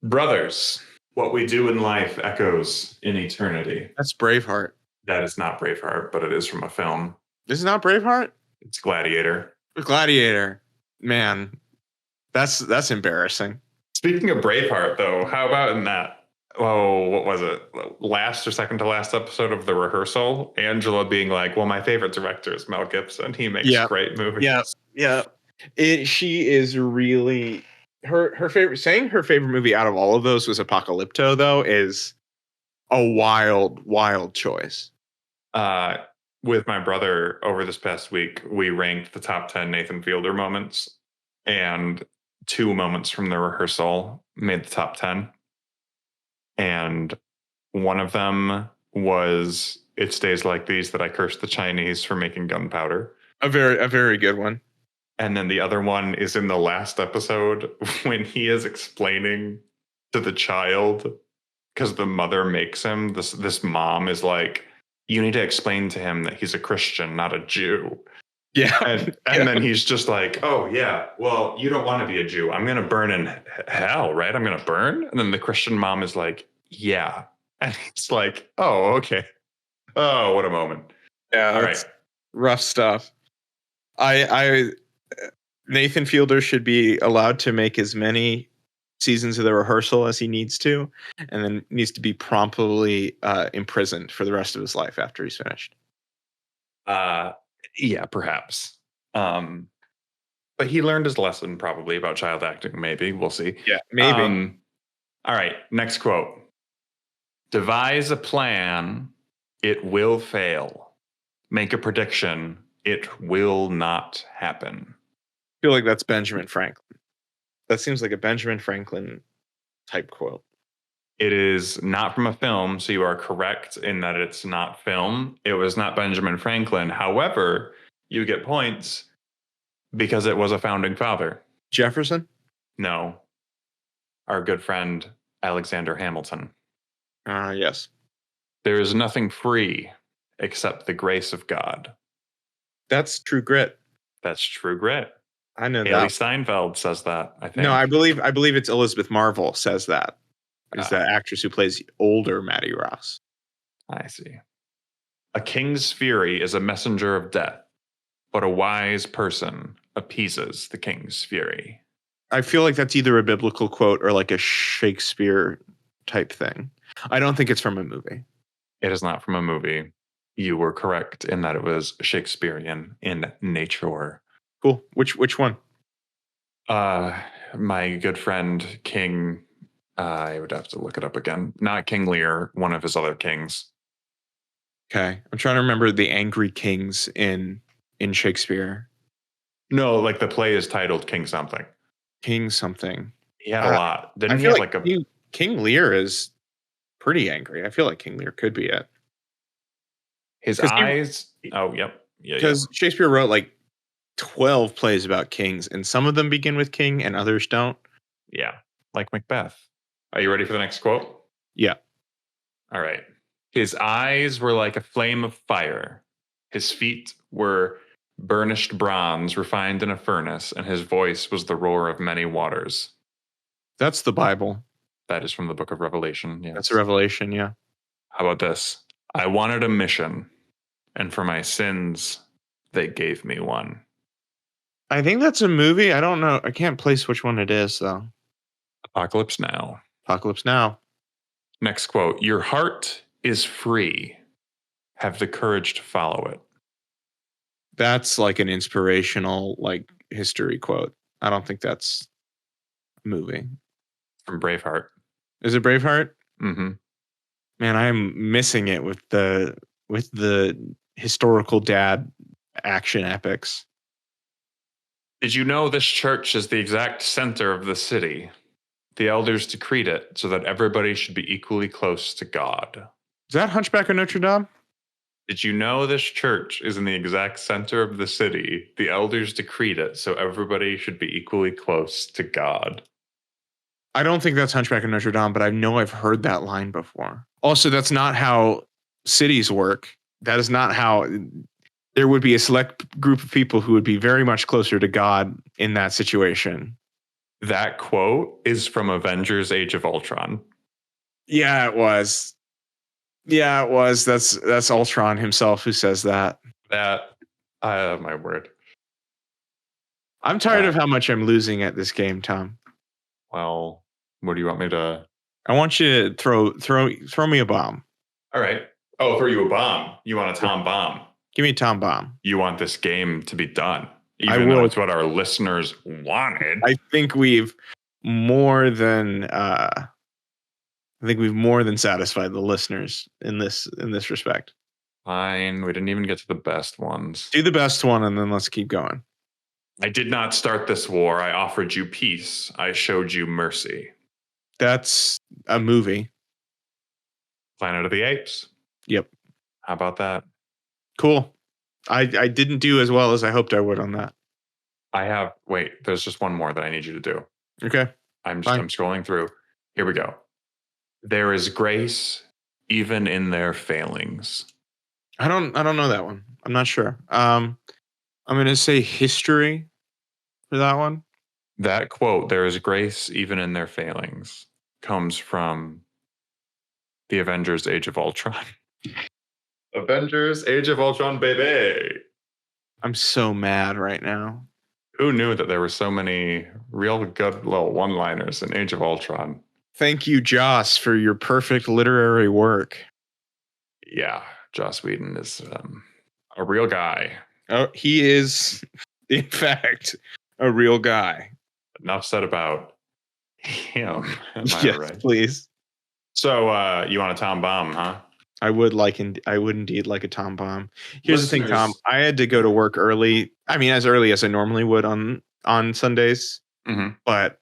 Speaker 1: Brothers, what we do in life echoes in eternity.
Speaker 2: That's Braveheart.
Speaker 1: That is not Braveheart, but it is from a film.
Speaker 2: This is not Braveheart?
Speaker 1: It's Gladiator.
Speaker 2: Gladiator. Man, that's embarrassing.
Speaker 1: Speaking of Braveheart, though, how about in that, what was it? Last or second to last episode of The Rehearsal, Angela being like, well, my favorite director is Mel Gibson. He makes great movies.
Speaker 2: Yeah. She is really her favorite. Saying her favorite movie out of all of those was Apocalypto, though, is a wild choice.
Speaker 1: With my brother over this past week, we ranked the top 10 Nathan Fielder moments, and 2 moments from The Rehearsal made the top 10. And one of them was It's Days Like These That I Cursed the Chinese for Making Gunpowder.
Speaker 2: A very good one.
Speaker 1: And then the other one is in the last episode when he is explaining to the child, because the mother makes him, this mom is like, you need to explain to him that he's a Christian, not a Jew.
Speaker 2: Yeah.
Speaker 1: And then he's just like, oh, yeah, well, you don't want to be a Jew. I'm going to burn in hell, right? I'm going to burn. And then the Christian mom is like, yeah. And he's like, oh, okay. Oh, what a moment.
Speaker 2: Yeah. All right. Rough stuff. Nathan Fielder should be allowed to make as many seasons of The Rehearsal as he needs to, and then needs to be promptly imprisoned for the rest of his life after he's finished.
Speaker 1: Yeah, perhaps. But he learned his lesson probably about child acting. Maybe we'll see.
Speaker 2: Yeah, maybe.
Speaker 1: All right. Next quote. Devise a plan. It will fail. Make a prediction. It will not happen.
Speaker 2: I feel like that's Benjamin Franklin. That seems like a Benjamin Franklin type quote.
Speaker 1: It is not from a film, so you are correct in that it's not film. It was not Benjamin Franklin. However, you get points because it was a founding father.
Speaker 2: Jefferson?
Speaker 1: No. Our good friend, Alexander Hamilton.
Speaker 2: Yes.
Speaker 1: There is nothing free except the grace of God.
Speaker 2: That's True Grit.
Speaker 1: That's True Grit.
Speaker 2: I know
Speaker 1: Haley
Speaker 2: that.
Speaker 1: Steinfeld says that, I think.
Speaker 2: No, I believe it's Elizabeth Marvel says that. Is the actress who plays older Maddie Ross.
Speaker 1: I see. A king's fury is a messenger of death, but a wise person appeases the king's fury.
Speaker 2: I feel like that's either a biblical quote or like a Shakespeare type thing. I don't think it's from a movie.
Speaker 1: It is not from a movie. You were correct in that it was Shakespearean in nature.
Speaker 2: Cool. Which one?
Speaker 1: My good friend King, I would have to look it up again. Not King Lear, one of his other kings.
Speaker 2: Okay. I'm trying to remember the angry kings in Shakespeare.
Speaker 1: No, like the play is titled King something.
Speaker 2: King something.
Speaker 1: He had a lot. Didn't
Speaker 2: I
Speaker 1: he
Speaker 2: feel
Speaker 1: have
Speaker 2: like
Speaker 1: a
Speaker 2: King Lear is pretty angry. I feel like King Lear could be it.
Speaker 1: his eyes? Oh, yep. Yeah.
Speaker 2: Because Shakespeare wrote like 12 plays about kings, and some of them begin with king and others don't.
Speaker 1: Yeah. Like Macbeth. Are you ready for the next quote?
Speaker 2: Yeah.
Speaker 1: All right. His eyes were like a flame of fire. His feet were burnished bronze refined in a furnace, and his voice was the roar of many waters.
Speaker 2: That's the Bible.
Speaker 1: That is from the book of Revelation. Yes.
Speaker 2: That's a revelation, yeah.
Speaker 1: How about this? I wanted a mission, and for my sins, they gave me one.
Speaker 2: I think that's a movie. I don't know. I can't place which one it is, though.
Speaker 1: Apocalypse Now.
Speaker 2: Apocalypse Now.
Speaker 1: Next quote. Your heart is free. Have the courage to follow it.
Speaker 2: That's like an inspirational, like, history quote. I don't think that's a movie.
Speaker 1: From Braveheart.
Speaker 2: Is it Braveheart?
Speaker 1: Mm-hmm.
Speaker 2: Man, I'm missing it with the historical dad action epics.
Speaker 1: Did you know this church is the exact center of the city? The elders decreed it so that everybody should be equally close to God.
Speaker 2: Is that Hunchback of Notre Dame?
Speaker 1: Did you know this church is in the exact center of the city? The elders decreed it so everybody should be equally close to God.
Speaker 2: I don't think that's Hunchback of Notre Dame, but I know I've heard that line before. Also, that's not how cities work. That is not how there would be a select group of people who would be very much closer to God in that situation.
Speaker 1: That quote is from Avengers Age of Ultron.
Speaker 2: Yeah, it was. Yeah, it was. That's Ultron himself who says that.
Speaker 1: My word.
Speaker 2: I'm tired of how much I'm losing at this game, Tom.
Speaker 1: Well, what do you want me to?
Speaker 2: I want you to throw me a bomb.
Speaker 1: All right. Oh, throw you a bomb. You want a Tom bomb?
Speaker 2: Give me a Tom bomb.
Speaker 1: You want this game to be done, even though it's what our listeners wanted.
Speaker 2: I think we've more than satisfied the listeners in this respect.
Speaker 1: Fine. We didn't even get to the best ones.
Speaker 2: Do the best one, and then let's keep going.
Speaker 1: I did not start this war. I offered you peace. I showed you mercy.
Speaker 2: That's a movie.
Speaker 1: Planet of the Apes.
Speaker 2: Yep.
Speaker 1: How about that?
Speaker 2: Cool. I didn't do as well as I hoped I would on that.
Speaker 1: There's just one more that I need you to do.
Speaker 2: Okay.
Speaker 1: I'm scrolling through. Here we go. There is grace even in their failings.
Speaker 2: I don't know that one. I'm not sure. I'm going to say history for that one.
Speaker 1: That quote, there is grace even in their failings, comes from the Avengers Age of Ultron. Avengers Age of Ultron, baby.
Speaker 2: I'm so mad right now.
Speaker 1: Who knew that there were so many real good little one-liners in Age of Ultron?
Speaker 2: Thank you, Joss, for your perfect literary work.
Speaker 1: Yeah, Joss Whedon is a real guy.
Speaker 2: Oh, he is, in fact, a real guy.
Speaker 1: Enough said about him.
Speaker 2: Yes, right? Please.
Speaker 1: So you want a Tom bomb, huh?
Speaker 2: I would indeed like a Tom bomb. Here's the thing, Tom. I had to go to work early. I mean, as early as I normally would on Sundays.
Speaker 1: Mm-hmm.
Speaker 2: But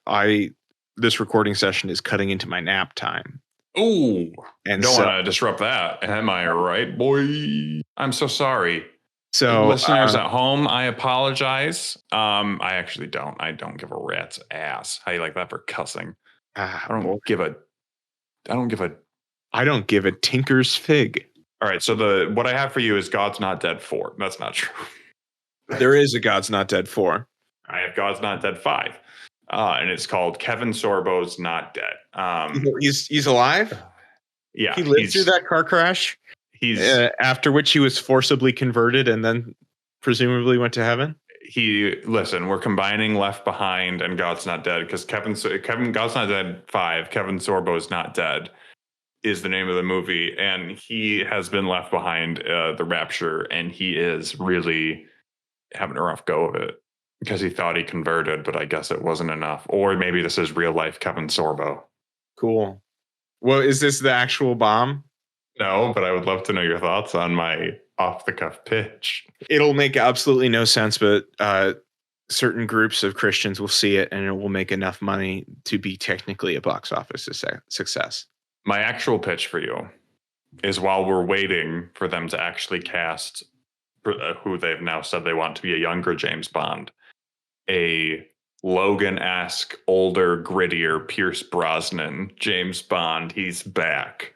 Speaker 2: this recording session is cutting into my nap time.
Speaker 1: Ooh, and don't want to disrupt that. Am I right, boy? I'm so sorry. So listeners at home, I apologize. I actually don't. I don't give a rat's ass. How you like that for cussing? I don't give a tinker's fig. All right. So what I have for you is God's Not Dead 4. That's not true.
Speaker 2: There is a God's Not Dead 4.
Speaker 1: I have God's Not Dead 5. And it's called Kevin Sorbo's Not Dead.
Speaker 2: He's alive?
Speaker 1: Yeah.
Speaker 2: He lived through that car crash?
Speaker 1: He's
Speaker 2: after which he was forcibly converted and then presumably went to heaven?
Speaker 1: Listen, we're combining Left Behind and God's Not Dead because God's Not Dead 5, Kevin Sorbo's Not Dead is the name of the movie, and he has been left behind the rapture, and he is really having a rough go of it because he thought he converted, but I guess it wasn't enough. Or maybe this is real life Kevin Sorbo.
Speaker 2: Cool. Well, is this the actual bomb?
Speaker 1: No, but I would love to know your thoughts on my off the cuff pitch.
Speaker 2: It'll make absolutely no sense, but certain groups of Christians will see it and it will make enough money to be technically a box office success.
Speaker 1: My actual pitch for you is, while we're waiting for them to actually cast who they've now said they want to be a younger James Bond, a Logan-esque, older, grittier Pierce Brosnan James Bond. He's back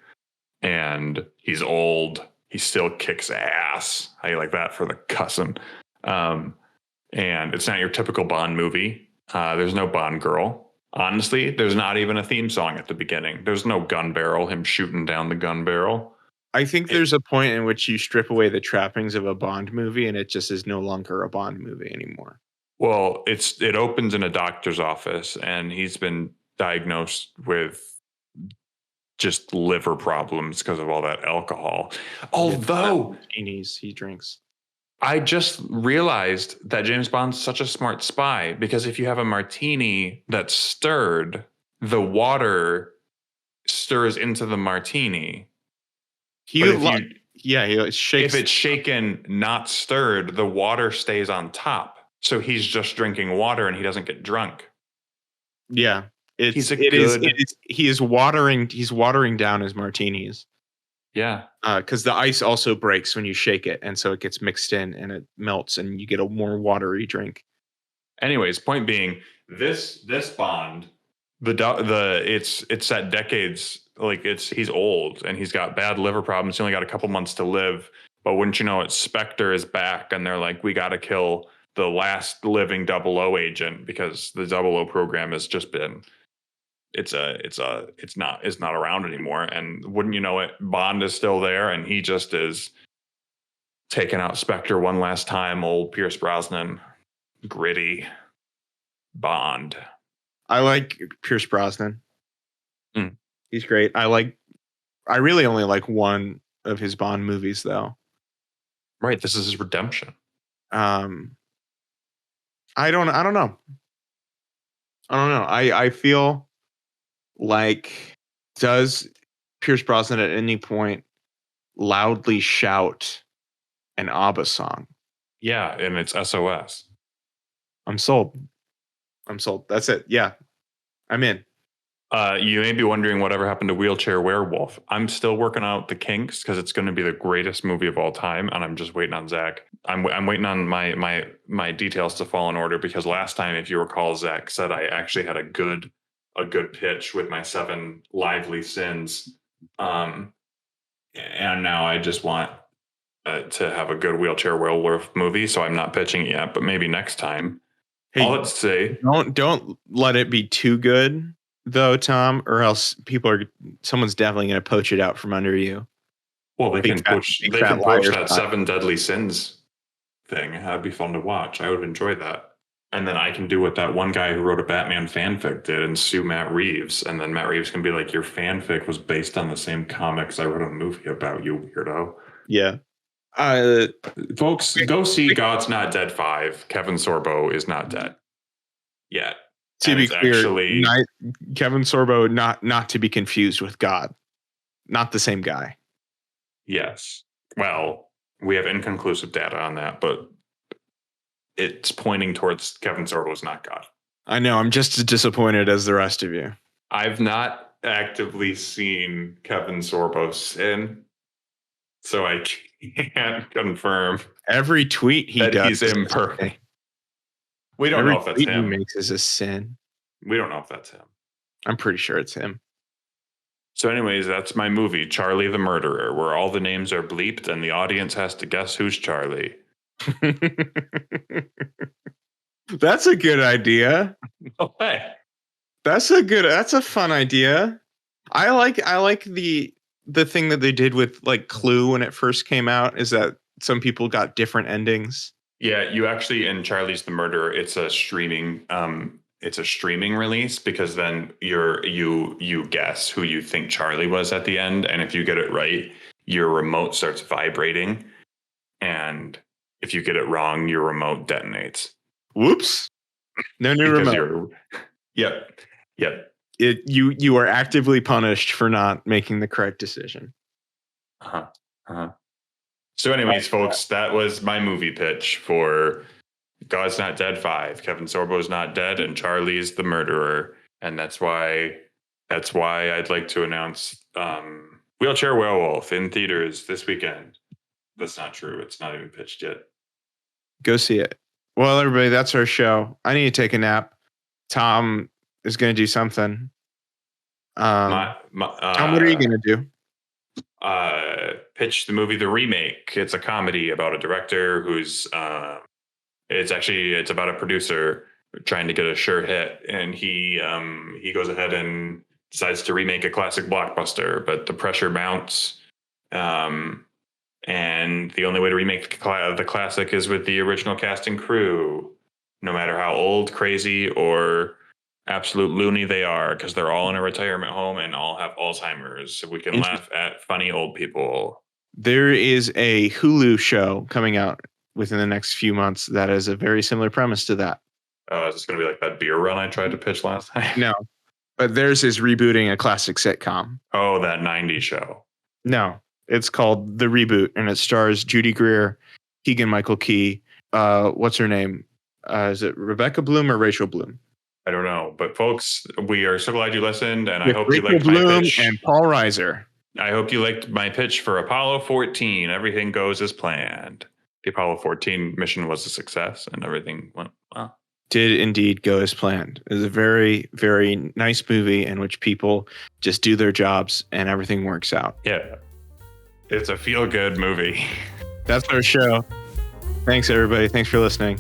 Speaker 1: and he's old. He still kicks ass. How you like that for the cussing? And it's not your typical Bond movie. There's no Bond girl. Honestly, there's not even a theme song at the beginning. There's no gun barrel, him shooting down the gun barrel.
Speaker 2: I think there's a point in which you strip away the trappings of a Bond movie and it just is no longer a Bond movie anymore.
Speaker 1: Well, it opens in a doctor's office and he's been diagnosed with just liver problems because of all that alcohol. Although
Speaker 2: he drinks.
Speaker 1: I just realized that James Bond's such a smart spy, because if you have a martini that's stirred, the water stirs into the martini.
Speaker 2: He shakes.
Speaker 1: If it's shaken, not stirred, the water stays on top. So he's just drinking water and he doesn't get drunk.
Speaker 2: Yeah. He is watering down his martinis.
Speaker 1: Yeah.
Speaker 2: Because the ice also breaks when you shake it, and so it gets mixed in and it melts, and you get a more watery drink.
Speaker 1: Anyways, point being, this Bond, it's set decades, like he's old and he's got bad liver problems. He only got a couple months to live. But wouldn't you know it, Spectre is back, and they're like, we got to kill the last living 00 agent because the 00 program has just been. It's not around anymore. And wouldn't you know it, Bond is still there and he just is taking out Spectre one last time. Old Pierce Brosnan, gritty Bond.
Speaker 2: I like Pierce Brosnan. He's great. I really only like one of his Bond movies though.
Speaker 1: Right. This is his redemption.
Speaker 2: I don't know. I feel like, does Pierce Brosnan at any point loudly shout an ABBA song?
Speaker 1: Yeah, and it's SOS.
Speaker 2: I'm sold. That's it. Yeah, I'm in.
Speaker 1: You may be wondering whatever happened to Wheelchair Werewolf. I'm still working out the kinks because it's going to be the greatest movie of all time, and I'm just waiting on Zach. I'm waiting on my details to fall in order, because last time, if you recall, Zach said I actually had a good pitch with my 7 lively sins, and now I just want to have a good Wheelchair Werewolf movie. So I'm not pitching it yet, but maybe next time.
Speaker 2: Hey,
Speaker 1: all let's say,
Speaker 2: don't let it be too good though, Tom, or else someone's definitely going to poach it out from under you.
Speaker 1: Well, they can poach that 7 deadly sins thing. That'd be fun to watch. I would enjoy that. And then I can do what that one guy who wrote a Batman fanfic did and sue Matt Reeves. And then Matt Reeves can be like, your fanfic was based on the same comics I wrote a movie about, you weirdo.
Speaker 2: Yeah.
Speaker 1: Folks, go see God's Not Dead 5. Kevin Sorbo is not dead yet.
Speaker 2: To be clear, Kevin Sorbo, not to be confused with God. Not the same guy.
Speaker 1: Yes. Well, we have inconclusive data on that, but it's pointing towards Kevin Sorbo is not God.
Speaker 2: I know. I'm just as disappointed as the rest of you.
Speaker 1: I've not actively seen Kevin Sorbo sin, so I can't confirm.
Speaker 2: Every tweet he does,
Speaker 1: he's imperfect. We don't know if that's him.
Speaker 2: He makes is a sin.
Speaker 1: We don't know if that's him.
Speaker 2: I'm pretty sure it's him.
Speaker 1: So anyways, that's my movie, Charlie the Murderer, where all the names are bleeped and the audience has to guess who's Charlie.
Speaker 2: That's a good idea.
Speaker 1: Okay.
Speaker 2: That's a fun idea. I like the thing that they did with like Clue when it first came out is that some people got different endings.
Speaker 1: Yeah, you actually in Charlie's the Murderer, it's a streaming release because then you guess who you think Charlie was at the end, and if you get it right, your remote starts vibrating, and if you get it wrong, your remote detonates.
Speaker 2: Whoops. No new
Speaker 1: Because
Speaker 2: remote.
Speaker 1: Yep.
Speaker 2: You are actively punished for not making the correct decision.
Speaker 1: So anyways, folks, that was my movie pitch for God's Not Dead 5. Kevin Sorbo's not dead and Charlie's the murderer. And that's why I'd like to announce Wheelchair Werewolf in theaters this weekend. That's not true. It's not even pitched yet.
Speaker 2: Go see it. Well, everybody, that's our show. I need to take a nap. Tom is going to do something. Tom, what are you going to do?
Speaker 1: Pitch the movie The Remake. It's a comedy about a director who's it's about a producer trying to get a sure hit, and he goes ahead and decides to remake a classic blockbuster, but the pressure mounts, and the only way to remake the classic is with the original cast and crew, no matter how old, crazy, or absolute loony they are, because they're all in a retirement home and all have Alzheimer's. So we can laugh at funny old people.
Speaker 2: There is a Hulu show coming out within the next few months that is a very similar premise to that.
Speaker 1: Oh, is this going to be like that beer run I tried to pitch last time?
Speaker 2: No, but theirs is rebooting a classic sitcom.
Speaker 1: Oh, that 90s show.
Speaker 2: No, it's called The Reboot, and it stars Judy Greer, Keegan-Michael Key. What's her name? Is it Rebecca Bloom or Rachel Bloom?
Speaker 1: I don't know, but folks, we are so glad you listened, and I hope you liked
Speaker 2: Bloom
Speaker 1: my pitch.
Speaker 2: And Paul Reiser.
Speaker 1: I hope you liked my pitch for Apollo 14. Everything goes as planned. The Apollo 14 mission was a success, and everything went well.
Speaker 2: Did indeed go as planned. It was a very, very nice movie in which people just do their jobs and everything works out.
Speaker 1: Yeah, it's a feel-good movie.
Speaker 2: That's our show. Thanks, everybody. Thanks for listening.